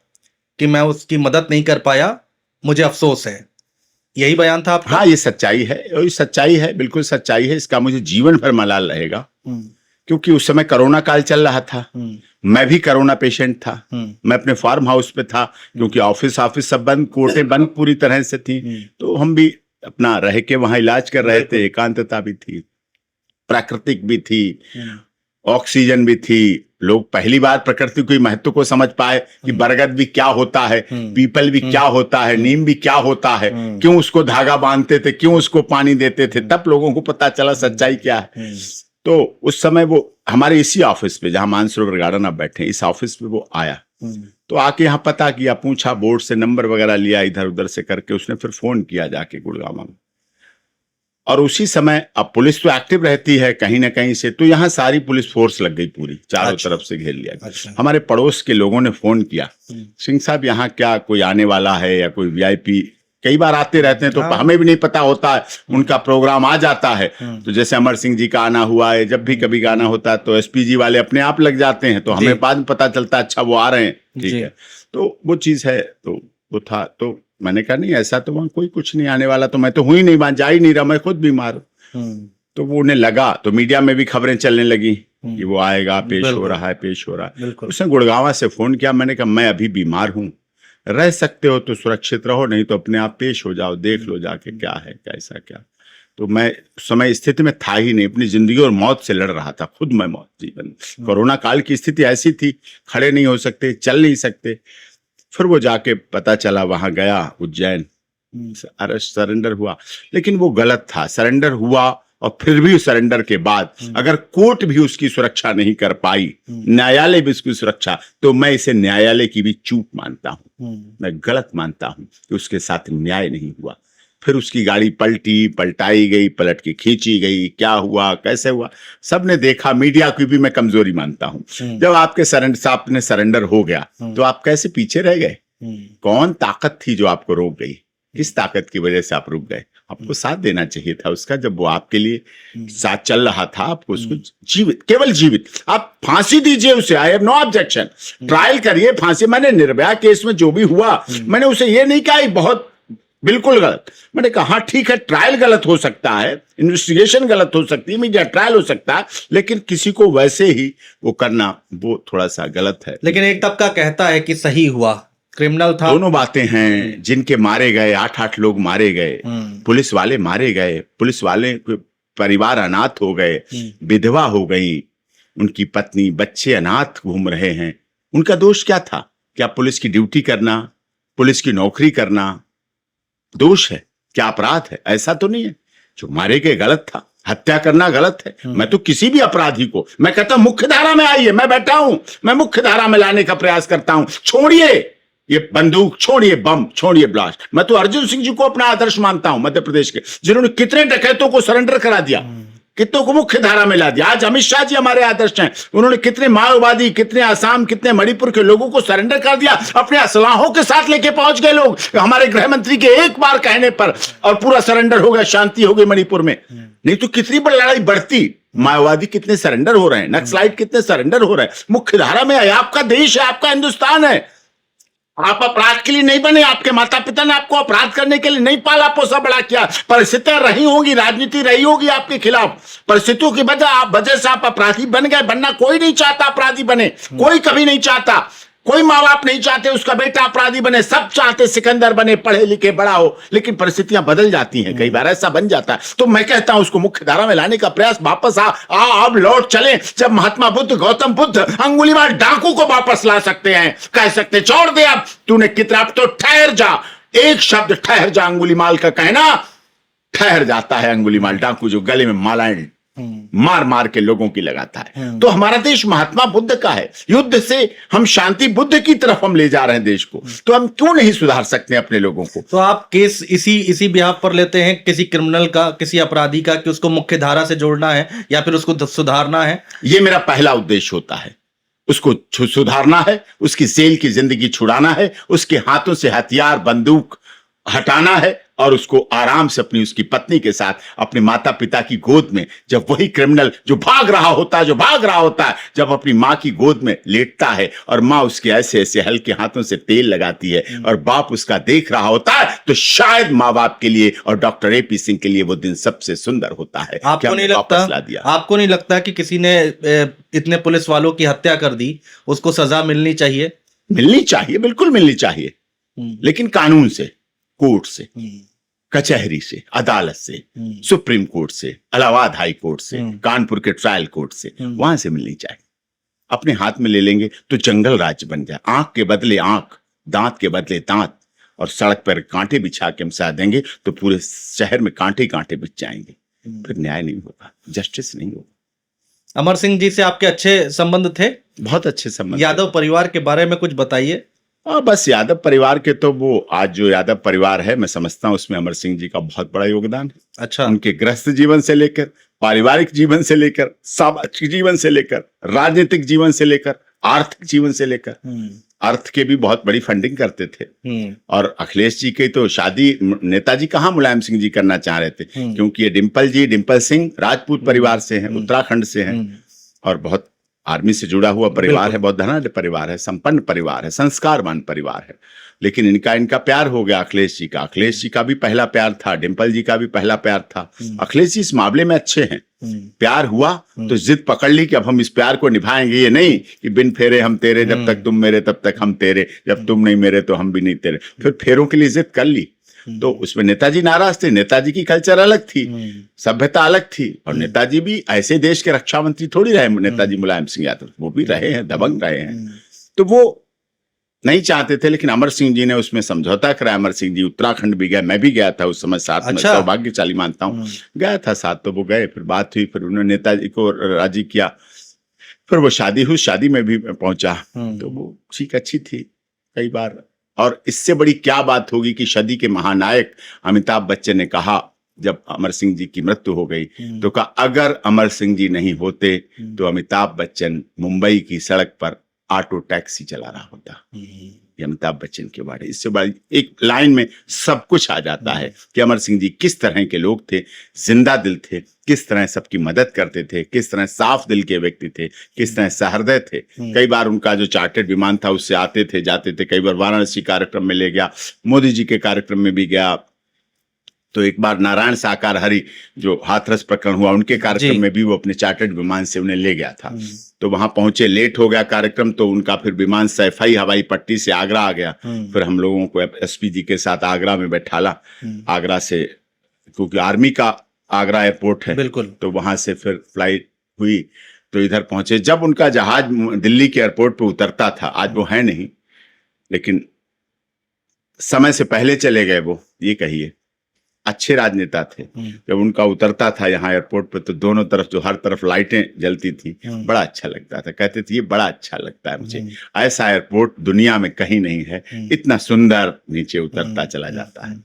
कि मैं उसकी मदद नहीं कर पाया, मुझे अफसोस है, यही बयान था आपका? हाँ, ये सच्चाई है, ये सच्चाई है, बिल्कुल सच्चाई है। इसका मुझे जीवन भर मलाल रहेगा, क्योंकि उस समय कोरोना काल चल रहा था, मैं भी कोरोना पेशेंट था, मैं अपने फार्म हाउस पे था, क्योंकि ऑफिस सब बंद, कोर्टें बंद पूरी तरह से थी, तो हम भी अपना रह के वहां इलाज कर रहे थे। एकांतता भी थी, प्राकृतिक भी थी, ऑक्सीजन भी थी। लोग पहली बार प्रकृति के महत्व को समझ पाए कि बरगद भी क्या होता है, पीपल भी क्या होता है, नीम भी क्या होता है, क्यों उसको धागा बांधते थे, क्यों उसको पानी देते थे, तब लोगों को पता चला सच्चाई क्या है। तो उस समय वो हमारे इसी ऑफिस पे, जहां मानसरोवर गार्डन आप बैठे, इस ऑफिस पे वो आया, तो आके यहाँ पता किया, पूछा, बोर्ड से नंबर वगैरह लिया, इधर उधर से करके उसने फिर फोन किया जाके गुड़गांव में। और उसी समय अब पुलिस तो एक्टिव रहती है कहीं ना कहीं से, तो यहाँ सारी पुलिस फोर्स लग गई, पूरी चारों तरफ से घेर लिया गया। हमारे पड़ोस के लोगों ने फोन किया, सिंह साहब यहाँ क्या कोई आने वाला है या कोई वीआईपी, कई बार आते रहते हैं तो हमें भी नहीं पता होता है, उनका प्रोग्राम आ जाता है। तो जैसे अमर सिंह जी का आना हुआ है, जब भी कभी गाना होता है तो एसपी जी वाले अपने आप लग जाते हैं, तो हमें बाद में पता चलता है अच्छा वो आ रहे हैं, ठीक है। तो वो चीज है, तो वो था। तो मैंने कहा नहीं ऐसा तो वहां कोई कुछ नहीं आने वाला, तो मैं तो हुई नहीं, वहां जा ही नहीं रहा, मैं खुद बीमार हूँ। तो वो उन्हें लगा, तो मीडिया में भी खबरें चलने लगी कि वो आएगा, पेश हो रहा है, पेश हो रहा है। उसने गुड़गांव से फोन किया, मैंने कहा मैं अभी बीमार हूँ, रह सकते हो तो सुरक्षित रहो, नहीं तो अपने आप पेश हो जाओ, देख लो जाके क्या है कैसा क्या। तो मैं उस समय स्थिति में था ही नहीं, अपनी जिंदगी और मौत से लड़ रहा था, खुद मैं मौत जीवन। कोरोना काल की स्थिति ऐसी थी, खड़े नहीं हो सकते, चल नहीं सकते। फिर वो जाके पता चला, वहां गया उज्जैन, अरेस्ट सरेंडर हुआ, लेकिन वो गलत था। सरेंडर हुआ और फिर भी सरेंडर के बाद अगर कोर्ट भी उसकी सुरक्षा नहीं कर पाई, न्यायालय भी उसकी सुरक्षा, तो मैं इसे न्यायालय की भी चूक मानता हूं, मैं गलत मानता हूं कि उसके साथ न्याय नहीं हुआ। फिर उसकी गाड़ी पलटाई गई, पलट के खींची गई, क्या हुआ कैसे हुआ सबने देखा। मीडिया की भी मैं कमजोरी मानता हूं। जब आपके सरेंडर हो गया तो आप कैसे पीछे रह गए? कौन ताकत थी जो आपको रोक गई? किस ताकत की वजह से आप रुक गए? आपको साथ देना चाहिए था उसका, जब वो आपके लिए साथ चल रहा था। आपको उसको जीवित, केवल जीवित, आप फांसी दीजिए उसे, I have no objection, trial करिए, फांसी। मैंने निर्भया केस में जो भी हुआ, मैंने उसे ये नहीं कहा बहुत बिल्कुल गलत, मैंने कहा हाँ ठीक है, ट्रायल गलत हो सकता है, इन्वेस्टिगेशन गलत हो सकती है, मीडिया ट्रायल हो सकता है, लेकिन किसी को वैसे ही वो करना वो थोड़ा सा गलत है। लेकिन एक तबका कहता है कि सही हुआ, क्रिमिनल था। दोनों बातें हैं, जिनके मारे गए 8-8 लोग मारे गए, पुलिस वाले मारे गए, पुलिस वाले परिवार अनाथ हो गए, विधवा हो गई, उनकी पत्नी बच्चे अनाथ घूम रहे हैं, उनका दोष क्या था? क्या पुलिस की ड्यूटी करना, पुलिस की नौकरी करना दोष है? क्या अपराध है? ऐसा तो नहीं है। जो मारे गए गलत था, हत्या करना गलत है। मैं तो किसी भी अपराधी को मैं कहता हूं मुख्य धारा में आइए, मैं बैठा हूं, मैं मुख्य धारा में लाने का प्रयास करता हूं। छोड़िए ये बंदूक, छोड़िए बम, छोड़िए ब्लास्ट। मैं तो अर्जुन सिंह जी को अपना आदर्श मानता हूं, मध्य प्रदेश के, जिन्होंने कितने डकैतों को सरेंडर करा दिया, कितनों को मुख्य धारा में ला दिया। आज अमित शाह जी हमारे आदर्श हैं, उन्होंने कितने माओवादी, कितने आसाम, कितने मणिपुर के लोगों को सरेंडर कर दिया, अपने असलाहों के साथ लेके पहुंच गए लोग हमारे गृह मंत्री के एक बार कहने पर, और पूरा सरेंडर हो गया, शांति हो गई मणिपुर में। नहीं तो कितनी बड़ी लड़ाई बढ़ती। माओवादी कितने सरेंडर हो रहे हैं, नक्सलाइट कितने सरेंडर हो रहे हैं, मुख्य धारा में आए। आपका देश है, आपका हिंदुस्तान है, आप अपराध के लिए नहीं बने, आपके माता पिता ने आपको अपराध करने के लिए नहीं पाला पोसा बड़ा किया। परिस्थितियां रही होंगी, राजनीति रही होगी आपके खिलाफ, परिस्थितियों की वजह से आप अपराधी बन गए। बनना कोई नहीं चाहता अपराधी बने, कोई कभी नहीं चाहता, कोई माँ बाप नहीं चाहते उसका बेटा अपराधी बने, सब चाहते सिकंदर बने, पढ़े लिखे बड़ा हो, लेकिन परिस्थितियां बदल जाती हैं, कई बार ऐसा बन जाता है। तो मैं कहता हूं उसको मुख्य धारा में लाने का प्रयास, वापस अब लौट चले। जब महात्मा बुद्ध, गौतम बुद्ध अंगुलीमाल डाकू को वापस ला सकते हैं, कह सकते छोड़ दे अब तूने कितना, अब तो ठहर जा। एक शब्द ठहर जा अंगुलीमाल का कहना, ठहर जाता है अंगुलीमाल डाकू, जो गले में मालाएं मार मार के लोगों की लगाता है। तो हमारा देश महात्मा बुद्ध का है, युद्ध से हम शांति बुद्ध की तरफ हम ले जा रहे हैं देश को, तो हम क्यों नहीं सुधार सकते अपने लोगों को? तो आप केस इसी बिहाफ पर लेते हैं, किसी क्रिमिनल का, किसी अपराधी का, कि उसको मुख्य धारा से जोड़ना है या फिर उसको सुधारना है? ये मेरा पहला उद्देश्य होता है, उसको सुधारना है, उसकी जेल की जिंदगी छुड़ाना है, उसके हाथों से हथियार बंदूक हटाना है, और उसको आराम से अपनी उसकी पत्नी के साथ अपने माता पिता की गोद में, जब वही क्रिमिनल जो भाग रहा होता है, जब अपनी मां की गोद में लेटता है और मां उसके ऐसे ऐसे हल्के हाथों से तेल लगाती है और बाप उसका देख रहा होता है, तो शायद माँ बाप के लिए और डॉक्टर एपी सिंह के लिए वो दिन सबसे सुंदर होता है। आपको नहीं लगता कि किसी ने इतने पुलिस वालों की हत्या कर दी, उसको सजा मिलनी चाहिए? मिलनी चाहिए, बिल्कुल मिलनी चाहिए, लेकिन कानून से, कोर्ट से, कचहरी से, अदालत से, सुप्रीम कोर्ट से, इलाहाबाद हाई कोर्ट से, कानपुर के ट्रायल कोर्ट से, वहां से मिलनी चाहिए। अपने हाथ में ले लेंगे तो जंगल राज्य बन जाए। आंख के बदले आंख, दांत के बदले दांत, और सड़क पर कांटे बिछा के हम साथ देंगे तो पूरे शहर में कांटे कांटे बिछ जाएंगे, फिर न्याय नहीं होगा, जस्टिस नहीं होगा। अमर सिंह जी से आपके अच्छे संबंध थे? बहुत अच्छे संबंध। यादव परिवार के बारे में कुछ बताइए। बस यादव परिवार के तो वो आज जो यादव परिवार है, मैं समझता हूँ उसमें अमर सिंह जी का बहुत बड़ा योगदान है। अच्छा। उनके गृहस्थ जीवन से लेकर, पारिवारिक जीवन से लेकर, सामाजिक जीवन से लेकर, राजनीतिक जीवन से लेकर, आर्थिक जीवन से लेकर, अर्थ के भी बहुत बड़ी फंडिंग करते थे। और अखिलेश जी की तो शादी नेताजी कहाँ मुलायम सिंह जी करना चाह रहे थे, क्योंकि ये डिंपल सिंह राजपूत परिवार से हैं, उत्तराखंड से हैं, और बहुत आर्मी से जुड़ा हुआ परिवार है, बहुत धनाढ्य परिवार है, संपन्न परिवार है, संस्कारवान परिवार है। लेकिन इनका प्यार हो गया अखिलेश जी का। अखिलेश जी का भी पहला प्यार था, डिंपल जी का भी पहला प्यार था। अखिलेश जी इस मामले में अच्छे हैं। प्यार हुआ तो जिद पकड़ ली कि अब हम इस प्यार को निभाएंगे, ये नहीं कि बिन फेरे हम तेरे, जब तक तुम मेरे तब तक हम तेरे, जब तुम नहीं मेरे तो हम भी नहीं तेरे। फिर फेरों के लिए जिद कर ली तो उसमें नेताजी नाराज थे। नेताजी की कल्चर अलग थी, सभ्यता अलग थी, और नेताजी भी ऐसे देश के रक्षा मंत्री थोड़ी रहे। नेताजी मुलायम सिंह यादव वो भी रहे हैं, दबंग रहे हैं, तो वो नहीं चाहते थे। लेकिन अमर सिंह जी ने उसमें समझौता कराया। अमर सिंह जी उत्तराखंड भी गए, मैं भी गया था उस समय साथ। में सौभाग्यशाली मानता हूँ, गया था साथ, तो वो गए, फिर बात हुई, फिर उन्होंने नेताजी को राजी किया, फिर वो शादी हुई, शादी में भी पहुंचा, तो वो ठीक अच्छी थी कई बार। और इससे बड़ी क्या बात होगी कि सदी के महानायक अमिताभ बच्चन ने कहा जब अमर सिंह जी की मृत्यु हो गई, तो कहा अगर अमर सिंह जी नहीं होते तो अमिताभ बच्चन मुंबई की सड़क पर ऑटो टैक्सी चला रहा होता। ये अमिताभ बच्चन के बारे, इससे बड़ी एक लाइन में सब कुछ आ जाता है कि अमर सिंह जी किस तरह के लोग थे, जिंदा दिल थे, किस तरह सबकी मदद करते थे, किस तरह साफ दिल के व्यक्ति थे, किस तरह सहृदय थे। कई बार उनका जो चार्टर्ड विमान था उससे आते थे जाते थे। कई बार वाराणसी कार्यक्रम में ले गया, मोदी जी के कार्यक्रम में भी गया, तो एक बार नारायण साकार हरि जो हाथरस प्रकरण हुआ उनके कार्यक्रम में भी वो अपने चार्टर्ड विमान से उन्हें ले गया था। तो वहां पहुंचे, लेट हो गया कार्यक्रम, तो उनका फिर विमान सैफई हवाई पट्टी से आगरा आ गया। फिर हम लोगों को एसपी जी के साथ आगरा में बैठाला, आगरा से, क्योंकि आर्मी का आगरा एयरपोर्ट है, बिल्कुल, तो वहां से फिर फ्लाइट हुई, तो इधर पहुंचे। जब उनका जहाज दिल्ली के एयरपोर्ट पर उतरता था, आज वो है नहीं, लेकिन समय से पहले चले गए वो, ये कहिए, अच्छे राजनेता थे। जब उनका उतरता था यहाँ एयरपोर्ट पे, तो दोनों तरफ जो हर तरफ लाइटें जलती थी, बड़ा अच्छा लगता था। कहते थे ये बड़ा अच्छा लगता है मुझे, ऐसा एयरपोर्ट दुनिया में कहीं नहीं है, इतना सुंदर नीचे उतरता चला जाता है।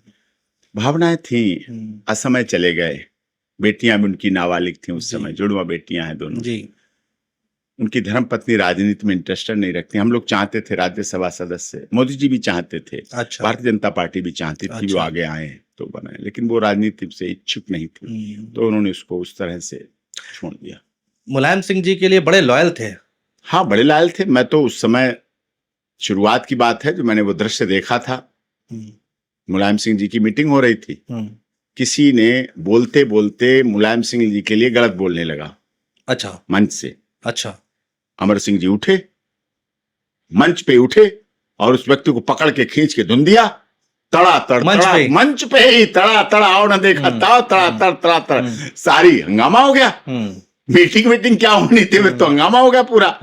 भावनाएं थी, असमय चले गए। बेटियां भी उनकी नाबालिग थी उस समय, जुड़वा बेटियां हैं दोनों जी। उनकी धर्मपत्नी राजनीति में इंटरेस्टेड नहीं रखती। हम लोग चाहते थे राज्यसभा सदस्य, मोदी जी भी चाहते थे, भारतीय जनता पार्टी भी चाहती थी वो आगे आए तो बने, लेकिन वो राजनीति से इच्छुक नहीं थी, तो उन्होंने उसको उस तरह से छोड़ दिया। मुलायम सिंह जी के लिए बड़े लॉयल थे। हाँ, बड़े लॉयल थे। मैं तो उस समय, शुरुआत की बात है, जो मैंने वो दृश्य देखा था, मुलायम सिंह जी की मीटिंग हो रही थी, किसी ने बोलते बोलते मुलायम सिंह जी के लिए गलत बोलने लगा। अच्छा। मंच से। अच्छा। अमर सिंह जी उठे, मंच पे उठे, और उस व्यक्ति को पकड़ के खींच के धुन दिया, तड़ा मंच पे ही तड़ा और न देखा तड़ा सारी हंगामा हो गया। मीटिंग क्या होनी थी, तो हंगामा हो गया पूरा।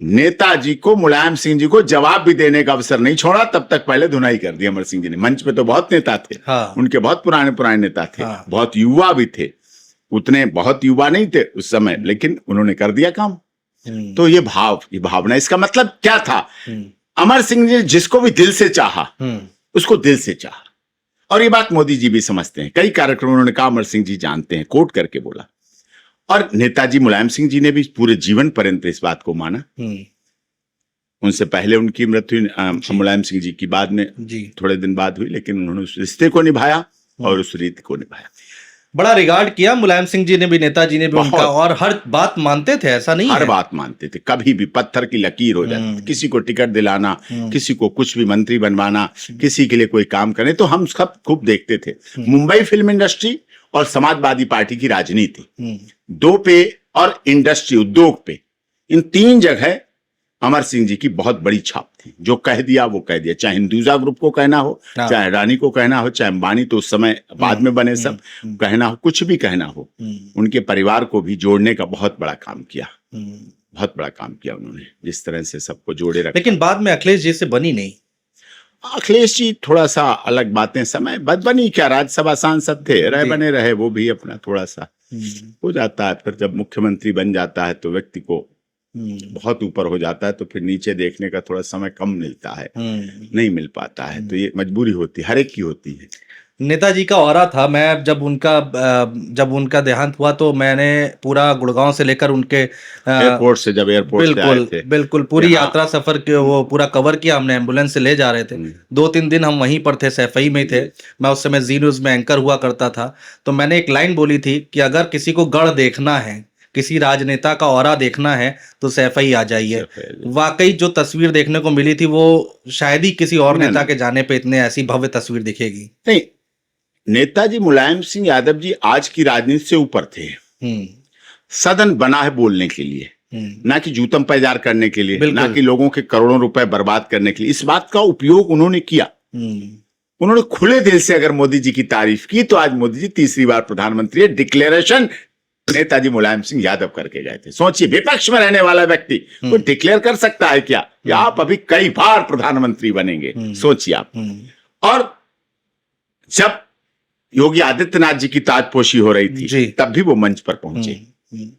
नेताजी को, मुलायम सिंह जी को जवाब भी देने का अवसर नहीं छोड़ा, तब तक पहले धुनाई कर दी अमर सिंह जी ने। मंच पे तो बहुत नेता थे, उनके बहुत पुराने नेता थे, बहुत युवा भी थे, उतने बहुत युवा नहीं थे उस समय, लेकिन उन्होंने कर दिया काम। तो ये भावना, इसका मतलब क्या था? अमर सिंह ने जिसको भी दिल से चाहा, उसको दिल से चाहा। और ये बात मोदी जी भी समझते हैं। कई कार्यक्रम उन्होंने कहा अमर सिंह जी जानते हैं, कोट करके बोला। और नेताजी मुलायम सिंह जी ने भी पूरे जीवन पर्यंत इस बात को माना। उनसे पहले उनकी मृत्यु मुलायम सिंह जी की बाद में थोड़े दिन बाद हुई, लेकिन उन्होंने उस रिश्ते को निभाया और उस रीति को निभाया। बड़ा रिगार्ड किया मुलायम सिंह जी ने भी, नेताजी ने भी उनका, और हर बात मानते थे, ऐसा नहीं हर बात मानते थे। कभी भी पत्थर की लकीर हो जाती, किसी को टिकट दिलाना, किसी को कुछ भी मंत्री बनवाना, किसी के लिए कोई काम करने, तो हम सब खूब देखते थे। मुंबई फिल्म इंडस्ट्री और समाजवादी पार्टी की राजनीति, दो पे, और इंडस्ट्री, उद्योग पे, इन तीन जगह अमर सिंह जी की बहुत बड़ी छाप थी। जो कह दिया वो कह दिया, चाहे हिंदुजा ग्रुप को कहना हो, चाहे अडानी को कहना हो, चाहे अंबानी तो उस समय बाद में बने, सब कहना हो, कुछ भी कहना हो, उनके परिवार को भी जोड़ने का बहुत बड़ा काम किया, बहुत बड़ा काम किया उन्होंने, जिस तरह से सबको जोड़े रखा। लेकिन बाद में अखिलेश जी से बनी नहीं। अखिलेश जी थोड़ा सा अलग बातें, समय बनी क्या, राज्यसभा सांसद थे, बने रहे वो भी अपना थोड़ा सा हो जाता है। फिर जब मुख्यमंत्री बन जाता है तो व्यक्ति को बहुत ऊपर हो जाता है, तो फिर नीचे देखने का थोड़ा समय कम मिलता है, नहीं मिल पाता है। तो ये मजबूरी होती है, हर एक की होती है। नेताजी का ऑरा था। मैं जब उनका देहांत हुआ तो मैंने पूरा गुड़गांव से लेकर उनके एयरपोर्ट से जब एयरपोर्ट से आए थे, बिल्कुल पूरी यहाँ। यात्रा सफर के वो पूरा कवर किया हमने, एम्बुलेंस से ले जा रहे थे। 2-3 दिन हम वहीं पर थे, सैफई में थे। मैं उस समय जी न्यूज में एंकर हुआ करता था। तो मैंने एक लाइन बोली थी कि अगर किसी को गढ़ देखना है, किसी राजनेता का ऑरा देखना है तो सैफई आ जाइए। वाकई जो तस्वीर देखने को मिली थी वो शायद ही किसी और नेता के जाने पे इतने ऐसी भव्य तस्वीर दिखेगी। नहीं, नेताजी मुलायम सिंह यादव जी आज की राजनीति से ऊपर थे। सदन बना है बोलने के लिए, ना कि जूतम पैजार करने के लिए, ना कि लोगों के करोड़ों रुपए बर्बाद करने के लिए। इस बात का उपयोग उन्होंने किया। उन्होंने खुले दिल से अगर मोदी जी की तारीफ की तो आज मोदी जी तीसरी बार प्रधानमंत्री है। डिक्लेरेशन नेताजी मुलायम सिंह यादव करके गए थे। सोचिए, विपक्ष में रहने वाला व्यक्ति कोई डिक्लेयर कर सकता है क्या कि आप अभी कई बार प्रधानमंत्री बनेंगे? सोचिए आप। और जब योगी आदित्यनाथ जी की ताजपोशी हो रही थी तब भी वो मंच पर पहुंचे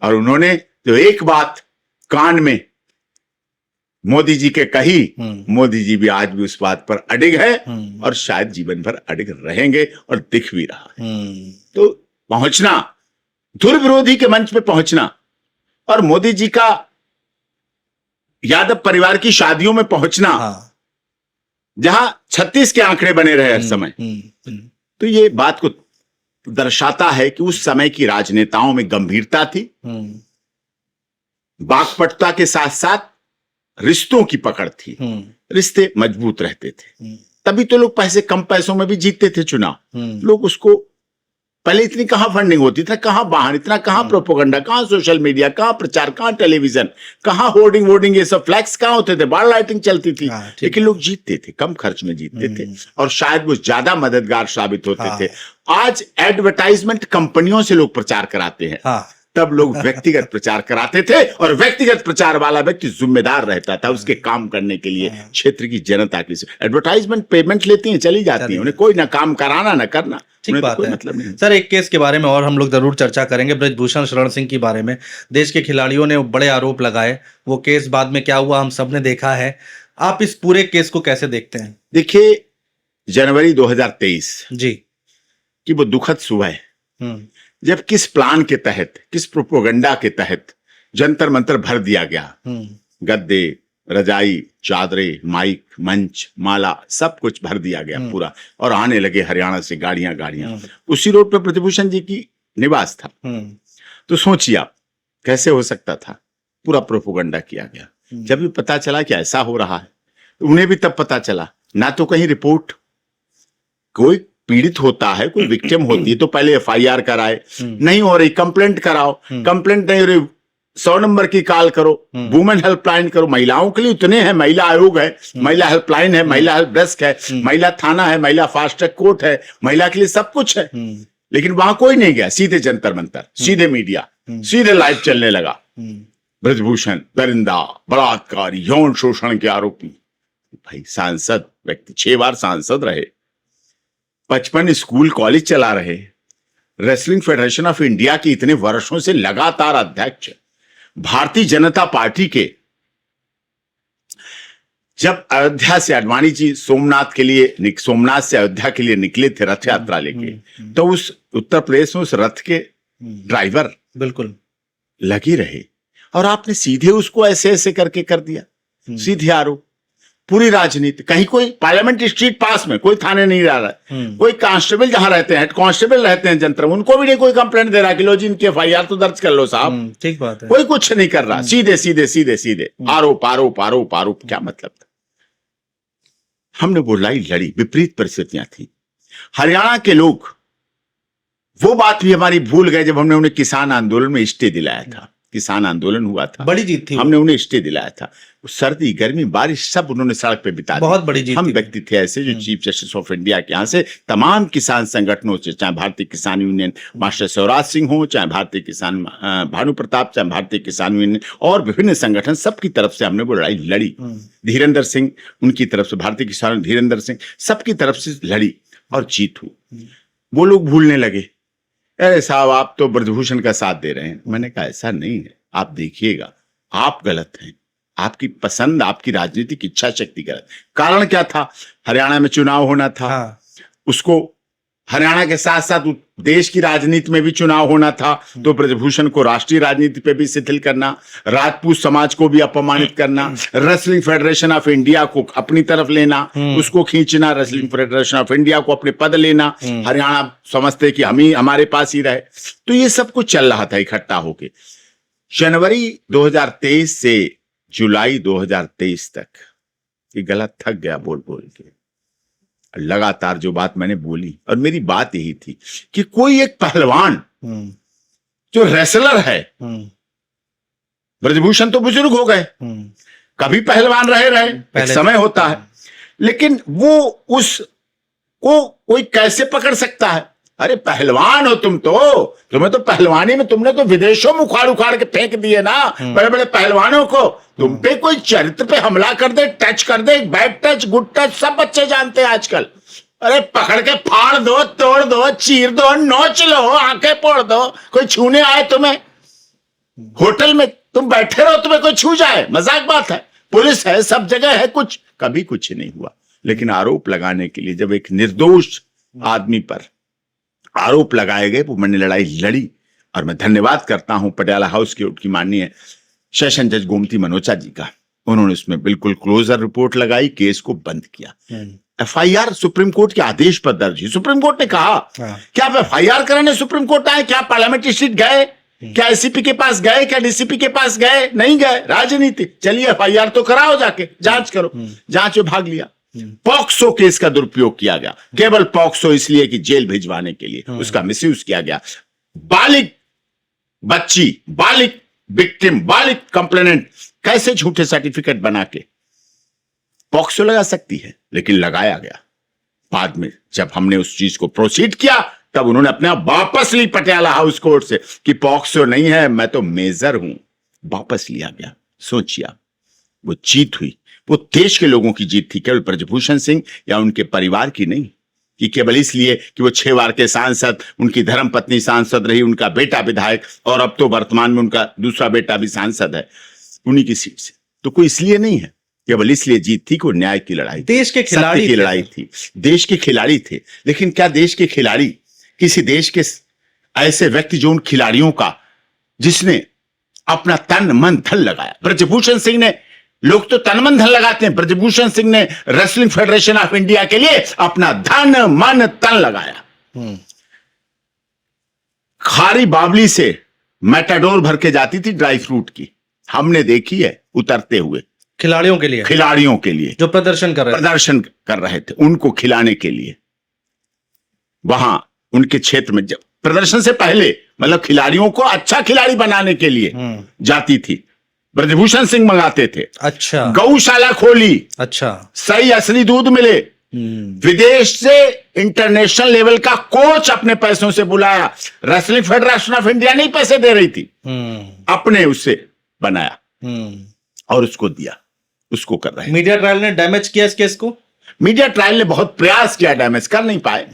और उन्होंने जो एक बात कान में मोदी जी के कही, मोदी जी भी आज भी उस बात पर अडिग है और शायद जीवन भर अडिग रहेंगे और दिख भी रहा है। तो पहुंचना, धुर विरोधी के मंच पे पहुंचना और मोदी जी का यादव परिवार की शादियों में पहुंचना, जहां 36 के आंकड़े बने रहे हर समय, तो ये बात को दर्शाता है कि उस समय की राजनेताओं में गंभीरता थी, बाकपटुता के साथ साथ रिश्तों की पकड़ थी। रिश्ते मजबूत रहते थे, तभी तो लोग पैसे कम पैसों में भी जीतते थे चुनाव। लोग उसको, पहले इतनी कहां फंडिंग होती थी, कहां वाहन, इतना कहां प्रोपोगंडा, कहां सोशल मीडिया, कहां प्रचार, कहां टेलीविजन, कहां होर्डिंग वोर्डिंग, ये सब फ्लैक्स कहां होते थे, बार लाइटिंग चलती थी। लेकिन लोग जीतते थे, कम खर्च में जीतते थे और शायद वो ज्यादा मददगार साबित होते थे। आज एडवर्टाइजमेंट कंपनियों से लोग प्रचार कराते हैं, तब लोग व्यक्तिगत प्रचार कराते थे और व्यक्तिगत प्रचार वाला व्यक्ति जिम्मेदार रहता था उसके काम करने के लिए। क्षेत्र की जनता की एडवर्टाइजमेंट पेमेंट लेती है, चली जाती है, उन्हें कोई ना काम कराना ना करना, ठीक बात कोई है। मतलब नहीं। सर, एक केस के बारे में और हम लोग जरूर चर्चा करेंगे, ब्रजभूषण शरण सिंह के बारे में। देश के खिलाड़ियों ने बड़े आरोप लगाए, वो केस बाद में क्या हुआ हम सब ने देखा है। आप इस पूरे केस को कैसे देखते हैं? देखिए, जनवरी 2023 जी की वो दुखद सुबह, जब किस प्लान के तहत, किस प्रोपोगंडा के तहत जंतर मंतर भर दिया गया, गद्दे, रजाई, चादरें, माइक, मंच, माला, सब कुछ भर दिया गया पूरा, और आने लगे हरियाणा से गाड़ियां। उसी रोड पे प्रतिभूषण जी की निवास था। तो सोचिए आप, कैसे हो सकता था? पूरा प्रोपोगंडा किया गया। जब भी पता चला कि ऐसा हो रहा है, उन्हें भी तब पता चला, ना तो कहीं रिपोर्ट, कोई पीड़ित होता है, कोई विक्टिम होती है तो पहले एफआईआर कराए, नहीं हो रही कंप्लेंट कराओ, कंप्लेंट नहीं हो रही 100 नंबर की कॉल करो, वुमेन हेल्पलाइन करो। महिलाओं के लिए इतने हैं, महिला आयोग है, महिला हेल्पलाइन है, महिला हेल्प डेस्क है, महिला थाना है, महिला फास्ट ट्रैक कोर्ट है, महिला के लिए सब कुछ है। लेकिन वहां कोई नहीं गया, सीधे जंतर मंतर, सीधे मीडिया, सीधे लाइव चलने लगा। ब्रजभूषण दरिंदा, बलात्कारी, यौन शोषण के आरोपी। भाई सांसद व्यक्ति, 6 बार सांसद रहे, 55 स्कूल कॉलेज चला रहे, रेसलिंग फेडरेशन ऑफ इंडिया के इतने वर्षों से लगातार अध्यक्ष, भारतीय जनता पार्टी के। जब अयोध्या से अडवाणी जी सोमनाथ से अयोध्या के लिए निकले थे रथ यात्रा लेके, तो उस उत्तर प्रदेश में उस रथ के ड्राइवर बिल्कुल लगे रहे और आपने सीधे उसको ऐसे ऐसे करके कर दिया, सीधे आरोप। पूरी राजनीति, कहीं कोई पार्लियामेंट स्ट्रीट पास में कोई थाने नहीं रह रहा है, कोई कांस्टेबल जहां रहते हैं, हेड कांस्टेबल रहते हैं जंतर, उनको भी नहीं कोई कंप्लेंट दे रहा कि लो जी इनकी एफआईआर तो दर्ज कर लो साहब। ठीक बात है। कोई कुछ नहीं कर रहा, सीधे सीधे सीधे सीधे आरोप आरोप आरोप आरोप। क्या मतलब था? हमने वो लड़ाई लड़ी, विपरीत परिस्थितियां थी। हरियाणा के लोग वो बात भी हमारी भूल गए जब हमने उन्हें किसान आंदोलन में स्टे दिलाया था। किसान आंदोलन हुआ था, बड़ी जीत थी, हमने उन्हें स्टे दिलाया था। सर्दी गर्मी बारिश सब उन्होंने सड़क पे बिता दी, बहुत बड़ी जीत। हम व्यक्ति थे ऐसे जो चीफ जस्टिस ऑफ इंडिया के यहाँ से तमाम किसान संगठनों से, चाहे भारतीय किसान यूनियन मास्टर शिवराज सिंह हो, चाहे भारतीय किसान भानु प्रताप, चाहे भारतीय किसान यूनियन और विभिन्न संगठन, सबकी तरफ से हमने वो लड़ाई लड़ी। धीरेन्द्र सिंह उनकी तरफ से, भारतीय किसान धीरेन्द्र सिंह, सबकी तरफ से लड़ी और जीत हुई। वो लोग भूलने लगे अरे साहब आप तो ब्रजभूषण का साथ दे रहे हैं। मैंने कहा ऐसा नहीं है, आप देखिएगा, आप गलत हैं, आपकी पसंद, आपकी राजनीतिक इच्छा शक्ति गलत। कारण क्या था? हरियाणा में चुनाव होना था। हाँ। उसको हरियाणा के साथ साथ देश की राजनीति में भी चुनाव होना था, तो ब्रजभूषण को राष्ट्रीय राजनीति पे भी शिथिल करना, राजपूत समाज को भी अपमानित करना, रेसलिंग फेडरेशन ऑफ इंडिया को अपनी तरफ लेना, उसको खींचना, रेसलिंग फेडरेशन ऑफ इंडिया को अपने पद लेना, हरियाणा समझते कि हम ही हमारे पास ही रहे। तो ये सब कुछ चल रहा था इकट्ठा होके। जनवरी 2023 से जुलाई 2023 तक ये गला थक गया बोल बोल के। लगातार जो बात मैंने बोली, और मेरी बात यही थी कि कोई एक पहलवान जो रेसलर है, ब्रजभूषण तो बुजुर्ग हो गए, कभी पहलवान रहे एक समय होता है, लेकिन वो उसको कोई कैसे पकड़ सकता है? अरे पहलवान हो तुम तो, तुम्हें तो पहलवानी में तुमने तो विदेशों में उखाड़ उखाड़ के फेंक दिए ना बड़े बड़े पहलवानों को। तुम पे कोई चरित्र पे हमला कर दे, टच कर दे, बैड टच, गुड टच, सब बच्चे जानते हैं आजकल। अरे पकड़ के फाड़ दो, तोड़ दो, चीर दो, नोच लो, आंखें फोड़ दो, कोई छूने आए तुम्हें, होटल में तुम बैठे रहो, तुम्हें कोई छू जाए, मजाक बात है। पुलिस है, सब जगह है, कुछ कभी कुछ नहीं हुआ। लेकिन आरोप लगाने के लिए जब एक निर्दोष आदमी पर आरोप लगाए गए, वो मैंने लड़ाई लड़ी। और मैं धन्यवाद करता हूं पटियाला हाउस की माननीय सेशन जज गोमती मनोचा जी का। उन्होंने उसमें बिल्कुल क्लोजर रिपोर्ट लगाई, केस को बंद किया। एफआईआर सुप्रीम कोर्ट के आदेश पर दर्ज हुई। सुप्रीम कोर्ट ने कहा क्या आप एफआईआर कराने सुप्रीम कोर्ट आए? क्या पार्लियामेंट्री सीट गए? क्या एसीपी के पास गए? क्या डीसीपी के पास गए? नहीं गए, राजनीति। चलिए एफआईआर तो कराओ, जाके जांच करो। जांच में भाग लिया। पॉक्सो केस का दुरुपयोग किया गया, केवल पॉक्सो इसलिए कि जेल भिजवाने के लिए उसका मिसयूज किया गया। बालिग बच्ची, बालिग विक्टिम, बालिग कंप्लेनेंट कैसे झूठे सर्टिफिकेट बना के पॉक्सो लगा सकती है? लेकिन लगाया गया। बाद में जब हमने उस चीज को प्रोसीड किया, तब उन्होंने अपने आप वापस ली पटियाला हाउस कोर्ट से कि पॉक्सो नहीं है, मैं तो मेजर हूं। वापस लिया गया। सोचिए, वो जीत हुई, वो देश के लोगों की जीत थी, केवल ब्रजभूषण सिंह या उनके परिवार की नहीं, कि केवल इसलिए कि वो 6 बार के सांसद, उनकी धर्मपत्नी सांसद रही, उनका बेटा विधायक, और अब तो वर्तमान में उनका दूसरा बेटा भी सांसद है उन्हीं की सीट से। तो कोई इसलिए नहीं है, केवल इसलिए जीत थी कि वो न्याय की लड़ाई, देश के खिलाड़ी की लड़ाई थी। देश के खिलाड़ी थे। लेकिन क्या देश के खिलाड़ी किसी देश के ऐसे व्यक्ति जो उन खिलाड़ियों का, जिसने अपना तन मन धन लगाया? ब्रजभूषण सिंह ने, लोग तो तन मन धन लगाते हैं, ब्रजभूषण सिंह ने रेसलिंग फेडरेशन ऑफ इंडिया के लिए अपना धन मन तन लगाया। खारी बावली से मेटाडोर भर के जाती थी ड्राई फ्रूट की, हमने देखी है उतरते हुए। खिलाड़ियों के लिए जो प्रदर्शन कर रहे थे, उनको खिलाने के लिए वहां उनके क्षेत्र में, जब प्रदर्शन से पहले, मतलब खिलाड़ियों को अच्छा खिलाड़ी बनाने के लिए जाती थी। ब्रजभूषण सिंह मंगाते थे। अच्छा। गौशाला खोली। अच्छा। सही असली दूध मिले। विदेश से इंटरनेशनल लेवल का कोच अपने पैसों से बुलाया। रेसलिंग फेडरेशन ऑफ इंडिया नहीं पैसे दे रही थी, अपने उससे बनाया और उसको दिया, उसको कर रहे हैं। मीडिया ट्रायल ने डैमेज किया इस केस को। मीडिया ट्रायल ने बहुत प्रयास किया, डैमेज कर नहीं पाए।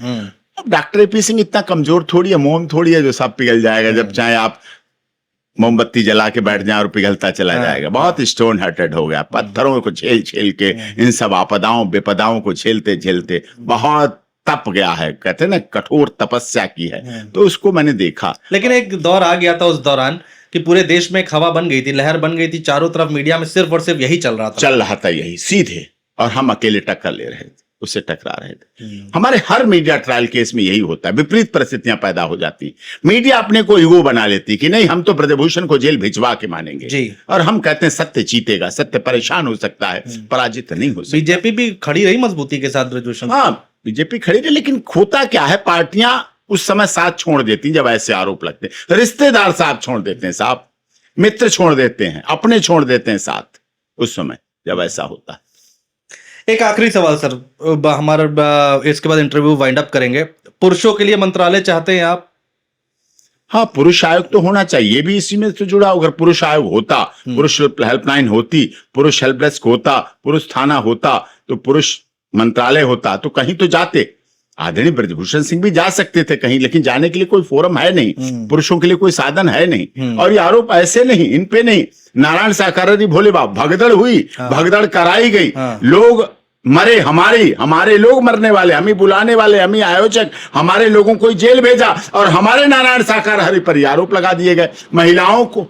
अब डॉक्टर एपी सिंह इतना कमजोर थोड़ी है, मोम थोड़ी है जो सब पिघल जाएगा जब चाहे आप मोमबत्ती जला के बैठ जाए और पिघलता चला जाएगा। बहुत स्टोन हार्टेड हो गया, पत्थरों को झेल झेल के, इन सब आपदाओं विपदाओं को झेलते झेलते बहुत तप गया है। कहते हैं ना, कठोर तपस्या की है, तो उसको मैंने देखा। लेकिन एक दौर आ गया था उस दौरान कि पूरे देश में एक हवा बन गई थी, लहर बन गई थी, चारों तरफ मीडिया में सिर्फ और सिर्फ यही चल रहा था यही सीधे, और हम अकेले टक्कर ले रहे थे, उससे टकरा रहे थे। हमारे हर मीडिया ट्रायल केस में यही होता है, विपरीत परिस्थितियां पैदा हो जाती। मीडिया अपने को ईगो बना लेती कि नहीं, हम तो ब्रजभूषण को जेल भिजवा के मानेंगे जी। और हम कहते हैं सत्य जीतेगा। सत्य परेशान हो सकता है, पराजित नहीं हो सकता। बीजेपी भी खड़ी रही मजबूती के साथ ब्रजभूषण। हाँ, बीजेपी खड़ी रही, लेकिन खोता क्या है, पार्टियां उस समय साथ छोड़ देती जब ऐसे आरोप लगते, रिश्तेदार साथ छोड़ देते हैं, साहब मित्र छोड़ देते हैं, अपने छोड़ देते हैं साथ उस समय जब ऐसा होता है। एक आखिरी सवाल सर, हमारा इसके बाद इंटरव्यू वाइंड अप करेंगे। पुरुषों के लिए मंत्रालय चाहते हैं आप? हाँ, पुरुष आयोग तो होना चाहिए, भी इसी में तो जुड़ा। अगर पुरुष आयोग होता, पुरुष हेल्पलाइन होती, पुरुष हेल्प डेस्क होता, पुरुष थाना होता, तो पुरुष मंत्रालय होता, तो कहीं तो जाते। आदरणीय ब्रजभूषण सिंह भी जा सकते थे कहीं, लेकिन जाने के लिए कोई फोरम है नहीं, पुरुषों के लिए कोई साधन है नहीं। और ये आरोप ऐसे नहीं, इन पे नहीं। नारायण साकारारी भोले बाबा, भगदड़ हुई, भगदड़ कराई गई, लोग मरे, हमारे लोग मरने वाले, हम ही बुलाने वाले, हम ही आयोजक, हमारे लोगों को जेल भेजा और हमारे नारायण साकारारी पर आरोप लगा दिए गए। महिलाओं को,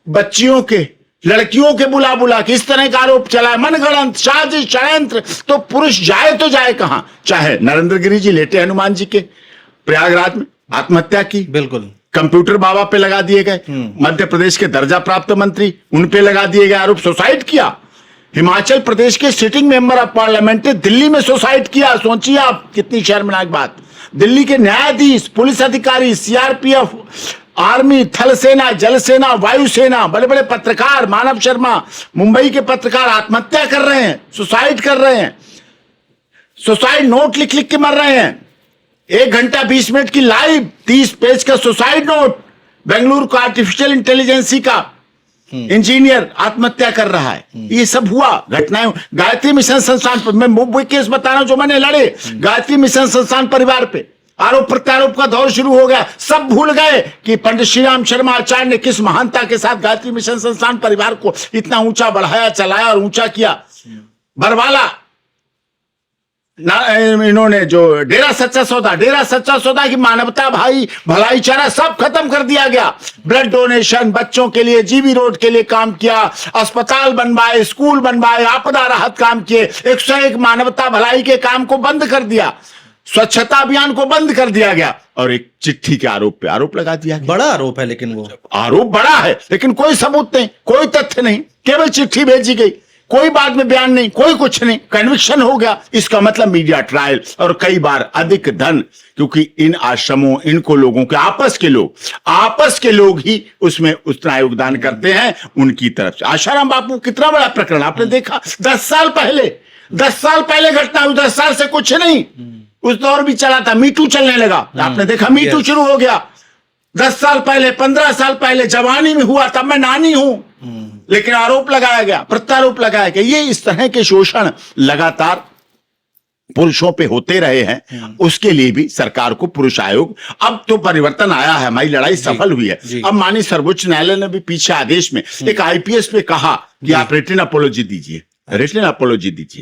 बच्चियों के, लड़कियों के बुला बुला के इस तरह का आरोप चला, मनगढ़ंत, साजिश, षड्यंत्र। तो पुरुष जाए तो जाए कहां? चाहे नरेंद्र गिरी जी लेटे हनुमान जी के प्रयागराज में, आत्महत्या की, बिल्कुल, कंप्यूटर बाबा पे लगा दिए गए, मध्य प्रदेश के दर्जा प्राप्त मंत्री, उन पे लगा दिए गए आरोप, सुसाइड किया। हिमाचल प्रदेश के सिटिंग मेंबर ऑफ पार्लियामेंट ने दिल्ली में सुसाइड किया। सोचिए आप, कितनी शर्मनाक बात। दिल्ली के न्यायाधीश, पुलिस अधिकारी, सीआरपीएफ, आर्मी, थल सेना, जल सेना, वायुसेना, बड़े बड़े पत्रकार, मानव शर्मा, मुंबई के पत्रकार आत्महत्या कर रहे हैं, सुसाइड कर रहे हैं, सुसाइड नोट लिख लिख के मर रहे हैं। 1 घंटा 20 मिनट की लाइव, 30 पेज का सुसाइड नोट। बेंगलुरु का आर्टिफिशियल इंटेलिजेंसी का इंजीनियर आत्महत्या कर रहा है। ये सब हुआ घटनाएं। गायत्री मिशन संस्थान पर, मैं वो केस बता रहा हूं जो मैंने लड़े, गायत्री मिशन संस्थान परिवार पे आरोप प्रत्यारोप का दौर शुरू हो गया। सब भूल गए कि पंडित श्रीराम शर्मा आचार्य ने किस महानता के साथ गायत्री मिशन संस्थान परिवार को इतना ऊंचा बढ़ाया, चलाया और ऊंचा किया। बरवाला इन्होंने जो डेरा सच्चा सौदा की मानवता, भाई भलाई चारा सब खत्म कर दिया गया। ब्लड डोनेशन, बच्चों के लिए जीबी रोड के लिए काम किया, अस्पताल बनवाए, स्कूल बनवाए, आपदा राहत काम किए, 101 मानवता भलाई के काम को बंद कर दिया, स्वच्छता अभियान को बंद कर दिया गया और एक चिट्ठी के आरोप पे आरोप लगा दिया गया। बड़ा आरोप है, लेकिन वो आरोप बड़ा है, लेकिन कोई सबूत नहीं, कोई तथ्य नहीं, केवल चिट्ठी भेजी गई, कोई बाद में बयान नहीं, कोई कुछ नहीं, कन्विक्शन हो गया। इसका मतलब मीडिया ट्रायल और कई बार अधिक धन, क्योंकि इन आश्रमों, इनको लोगों के आपस के लोग ही उसमें उतना योगदान करते हैं उनकी तरफ से। आशाराम बापू कितना बड़ा प्रकरण आपने देखा, 10 साल पहले घटना हुई, 10 साल से कुछ नहीं, उस दौर भी चला था, मीटू चलने लगा, आपने देखा मीटू शुरू हो गया। 10 साल पहले, 15 साल पहले जवानी में हुआ, तब मैं नानी हूं, लेकिन आरोप लगाया गया, प्रत्यारोप लगाया गया। ये इस तरह के शोषण लगातार पुरुषों पे होते रहे हैं, उसके लिए भी सरकार को पुरुष आयोग, अब तो परिवर्तन आया है, हमारी लड़ाई सफल हुई है। अब माननीय सर्वोच्च न्यायालय ने भी पीछे आदेश में एक आईपीएस पे कहा कि आप रिटन अपोलॉजी दीजिए।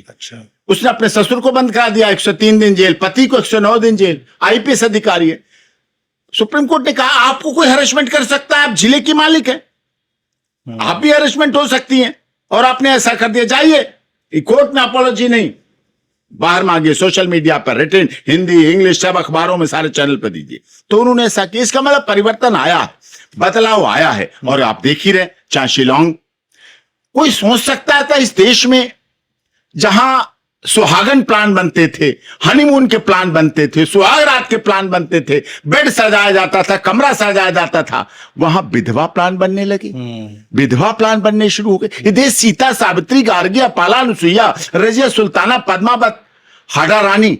अच्छा, उसने अपने ससुर को बंद करा दिया, 103 दिन जेल, पति को 109 दिन जेल, आईपीएस अधिकारी है। सुप्रीम कोर्ट ने कहा आपको कोई हरेसमेंट कर सकता है, आप जिले की मालिक है, आप भी हरेसमेंट हो सकती हैं, और आपने ऐसा कर दिया, जाइए कोर्ट में अपोलॉजी नहीं, बाहर मांगिए, सोशल मीडिया पर, रिटन, हिंदी, इंग्लिश, सब अखबारों में, सारे चैनल पर दीजिए। तो उन्होंने ऐसा किया। इसका मतलब परिवर्तन आया है, बदलाव आया है, और आप देख ही रहे, चाहे शिलोंग, कोई सोच सकता था इस देश में जहां सुहागन प्लान बनते थे, हनीमून के प्लान बनते थे, सुहाग रात के प्लान बनते थे, बेड सजाया जाता था, कमरा सजाया जाता था, वहां विधवा प्लान बनने लगे, विधवा प्लान बनने शुरू हो गए। ये देश सीता, सावित्री, गार्गी, अपाला, अनुसुईया, रजिया, सुल्ताना, पद्मावत, हाड़ा रानी,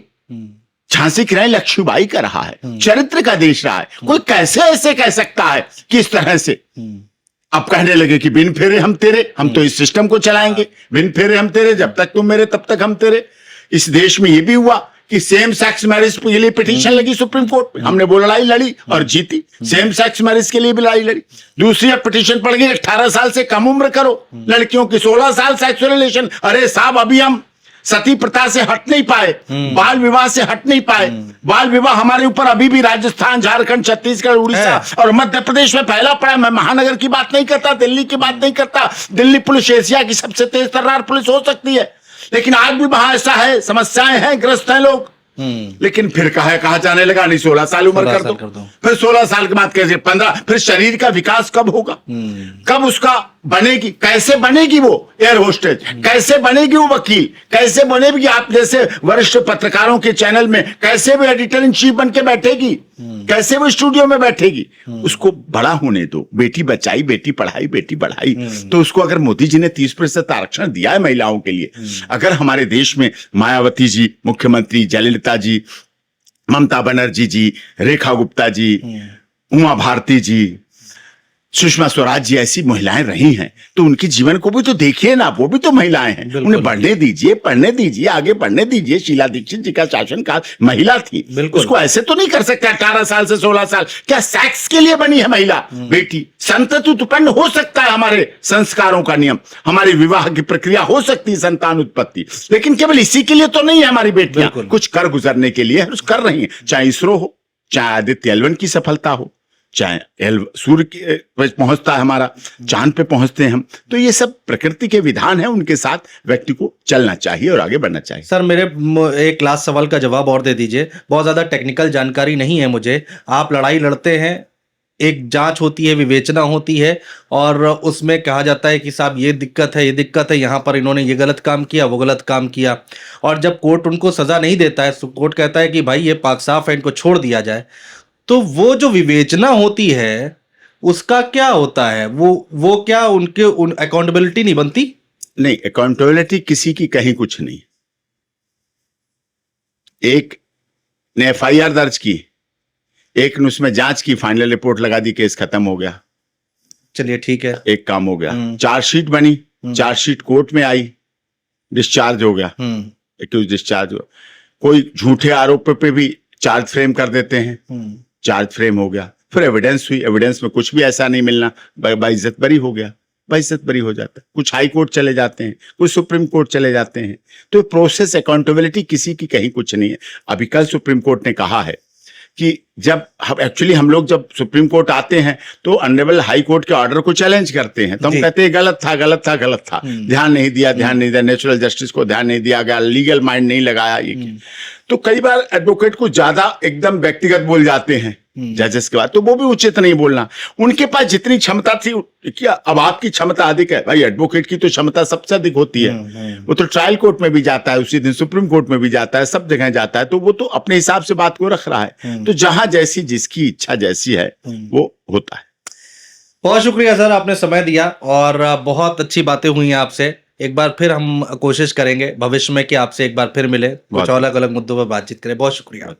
झांसी की रानी लक्ष्मीबाई का रहा है, चरित्र का देश रहा है। कोई कैसे ऐसे कह सकता है किस तरह से? अब कहने लगे कि बिन फेरे हम तेरे, हम तो इस सिस्टम को चलाएंगे, बिन फेरे हम तेरे, जब तक तुम मेरे तब तक हम तेरे। इस देश में ये भी हुआ कि सेम सेक्स मैरिज के लिए पिटीशन लगी सुप्रीम कोर्ट में, हमने वो लड़ाई लड़ी और जीती। सेम सेक्स मैरिज के लिए भी लड़ाई लड़ी। दूसरी अब पिटीशन पड़ गई 18 साल से कम उम्र करो लड़कियों की, 16 साल सेक्सुअल रिलेशन। अरे साहब, अभी हम सती प्रथा से हट नहीं पाए, बाल विवाह से हट नहीं पाए। बाल विवाह हमारे ऊपर अभी भी राजस्थान, झारखंड, छत्तीसगढ़, उड़ीसा और मध्य प्रदेश में फैला पड़ा है। मैं महानगर की बात नहीं करता, दिल्ली की बात नहीं करता। दिल्ली पुलिस एशिया की सबसे तेज तर्रार पुलिस हो सकती है, लेकिन आज भी वहां ऐसा है, समस्याएं हैं, ग्रस्त हैं लोग। लेकिन फिर कहा जाने लगा नहीं 16 साल उम्र कर दो। फिर 16 साल के बाद कैसे 15? फिर शरीर का विकास कब होगा? कब उसका बनेगी? कैसे बनेगी वो एयर होस्टेज? कैसे बनेगी वो वकील? कैसे बनेगी आप जैसे वरिष्ठ पत्रकारों के चैनल में? कैसे वो एडिटर इन चीफ बन के बैठेगी? कैसे वो स्टूडियो में बैठेगी? उसको बड़ा होने दो। बेटी बचाई, बेटी पढ़ाई, बेटी बढ़ाई। तो उसको अगर मोदी जी ने 30% आरक्षण दिया है महिलाओं के लिए, अगर हमारे देश में मायावती जी मुख्यमंत्री, जयललिता जी, ममता बनर्जी जी, रेखा गुप्ता जी, उमा भारती जी, सुषमा स्वराज जी ऐसी महिलाएं रही हैं, तो उनके जीवन को भी तो देखिए ना, वो भी तो महिलाएं हैं, उन्हें बढ़ने दीजिए, पढ़ने दीजिए, आगे बढ़ने दीजिए। शीला दीक्षित जी का शासनकाल महिला थी, उसको ऐसे तो नहीं कर सकते 18 साल से 16 साल। क्या सेक्स के लिए बनी है महिला बेटी? संतति उत्पन्न हो सकता है, हमारे संस्कारों का नियम, हमारी विवाह की प्रक्रिया हो सकती है संतान उत्पत्ति, लेकिन केवल इसी के लिए तो नहीं है। हमारी बेटियां कुछ कर गुजरने के लिए कर रही हैं, चाहे इसरो हो, चाहे आदित्य L1 की सफलता हो, चाहे सूर्य पे पहुंचता है हमारा, चांद पे पहुंचते हैं हम। तो ये सब प्रकृति के विधान है, उनके साथ व्यक्ति को चलना चाहिए और आगे बढ़ना चाहिए। सर मेरे एक लास्ट सवाल का जवाब और दे दीजिए, बहुत ज्यादा टेक्निकल जानकारी नहीं है मुझे। आप लड़ाई लड़ते हैं, एक जांच होती है, विवेचना होती है, और उसमें कहा जाता है कि साहब ये दिक्कत है, ये दिक्कत है, यहाँ पर इन्होंने ये गलत काम किया, वो गलत काम किया, और जब कोर्ट उनको सजा नहीं देता है, कोर्ट कहता है कि भाई ये पाक साफ है, इनको छोड़ दिया जाए, तो वो जो विवेचना होती है उसका क्या होता है? वो क्या उनके अकाउंटेबिलिटी नहीं बनती? नहीं, अकाउंटेबिलिटी किसी की कहीं कुछ नहीं। एक ने FIR दर्ज की, एक ने उसमें जांच की, फाइनल रिपोर्ट लगा दी, केस खत्म हो गया। चलिए ठीक है, एक काम हो गया। चार्जशीट बनी, चार्जशीट कोर्ट में आई, डिस्चार्ज हो गया, एक्यूज डिस्चार्ज हो। कोई झूठे आरोप पे भी चार्ज फ्रेम कर देते हैं, चार्ज फ्रेम हो गया, फिर एविडेंस हुई, एविडेंस में कुछ भी ऐसा नहीं मिलना, बाइज्जत बरी हो गया, बाइज्जत बरी हो जाता है। कुछ हाई कोर्ट चले जाते हैं, कुछ सुप्रीम कोर्ट चले जाते हैं। तो प्रोसेस, अकाउंटेबिलिटी किसी की कहीं कुछ नहीं है। अभी कल सुप्रीम कोर्ट ने कहा है कि जब एक्चुअली हम लोग जब सुप्रीम कोर्ट आते हैं तो ऑनरेबल हाई कोर्ट के ऑर्डर को चैलेंज करते हैं, तो हम कहते हैं गलत था, गलत था, गलत था, ध्यान नहीं दिया, नेचुरल जस्टिस को ध्यान नहीं दिया गया, लीगल माइंड नहीं लगाया। ये तो कई बार एडवोकेट को ज्यादा एकदम व्यक्तिगत बोल जाते हैं जजेस के बाद, तो वो भी उचित नहीं बोलना। उनके पास जितनी क्षमता थी, क्या अब आपकी क्षमता अधिक है? भाई एडवोकेट की तो क्षमता सबसे अधिक होती है, वो तो ट्रायल कोर्ट में भी जाता है, उसी दिन सुप्रीम कोर्ट में भी जाता है, सब जगह जाता है, तो वो तो अपने हिसाब से बात को रख रहा है। तो जहां जैसी जिसकी इच्छा जैसी है वो होता है। बहुत शुक्रिया सर, आपने समय दिया और बहुत अच्छी बातें हुई आपसे। एक बार फिर हम कोशिश करेंगे भविष्य में कि आपसे एक बार फिर मिले, कुछ अलग अलग मुद्दों पर बातचीत करें। बहुत शुक्रिया।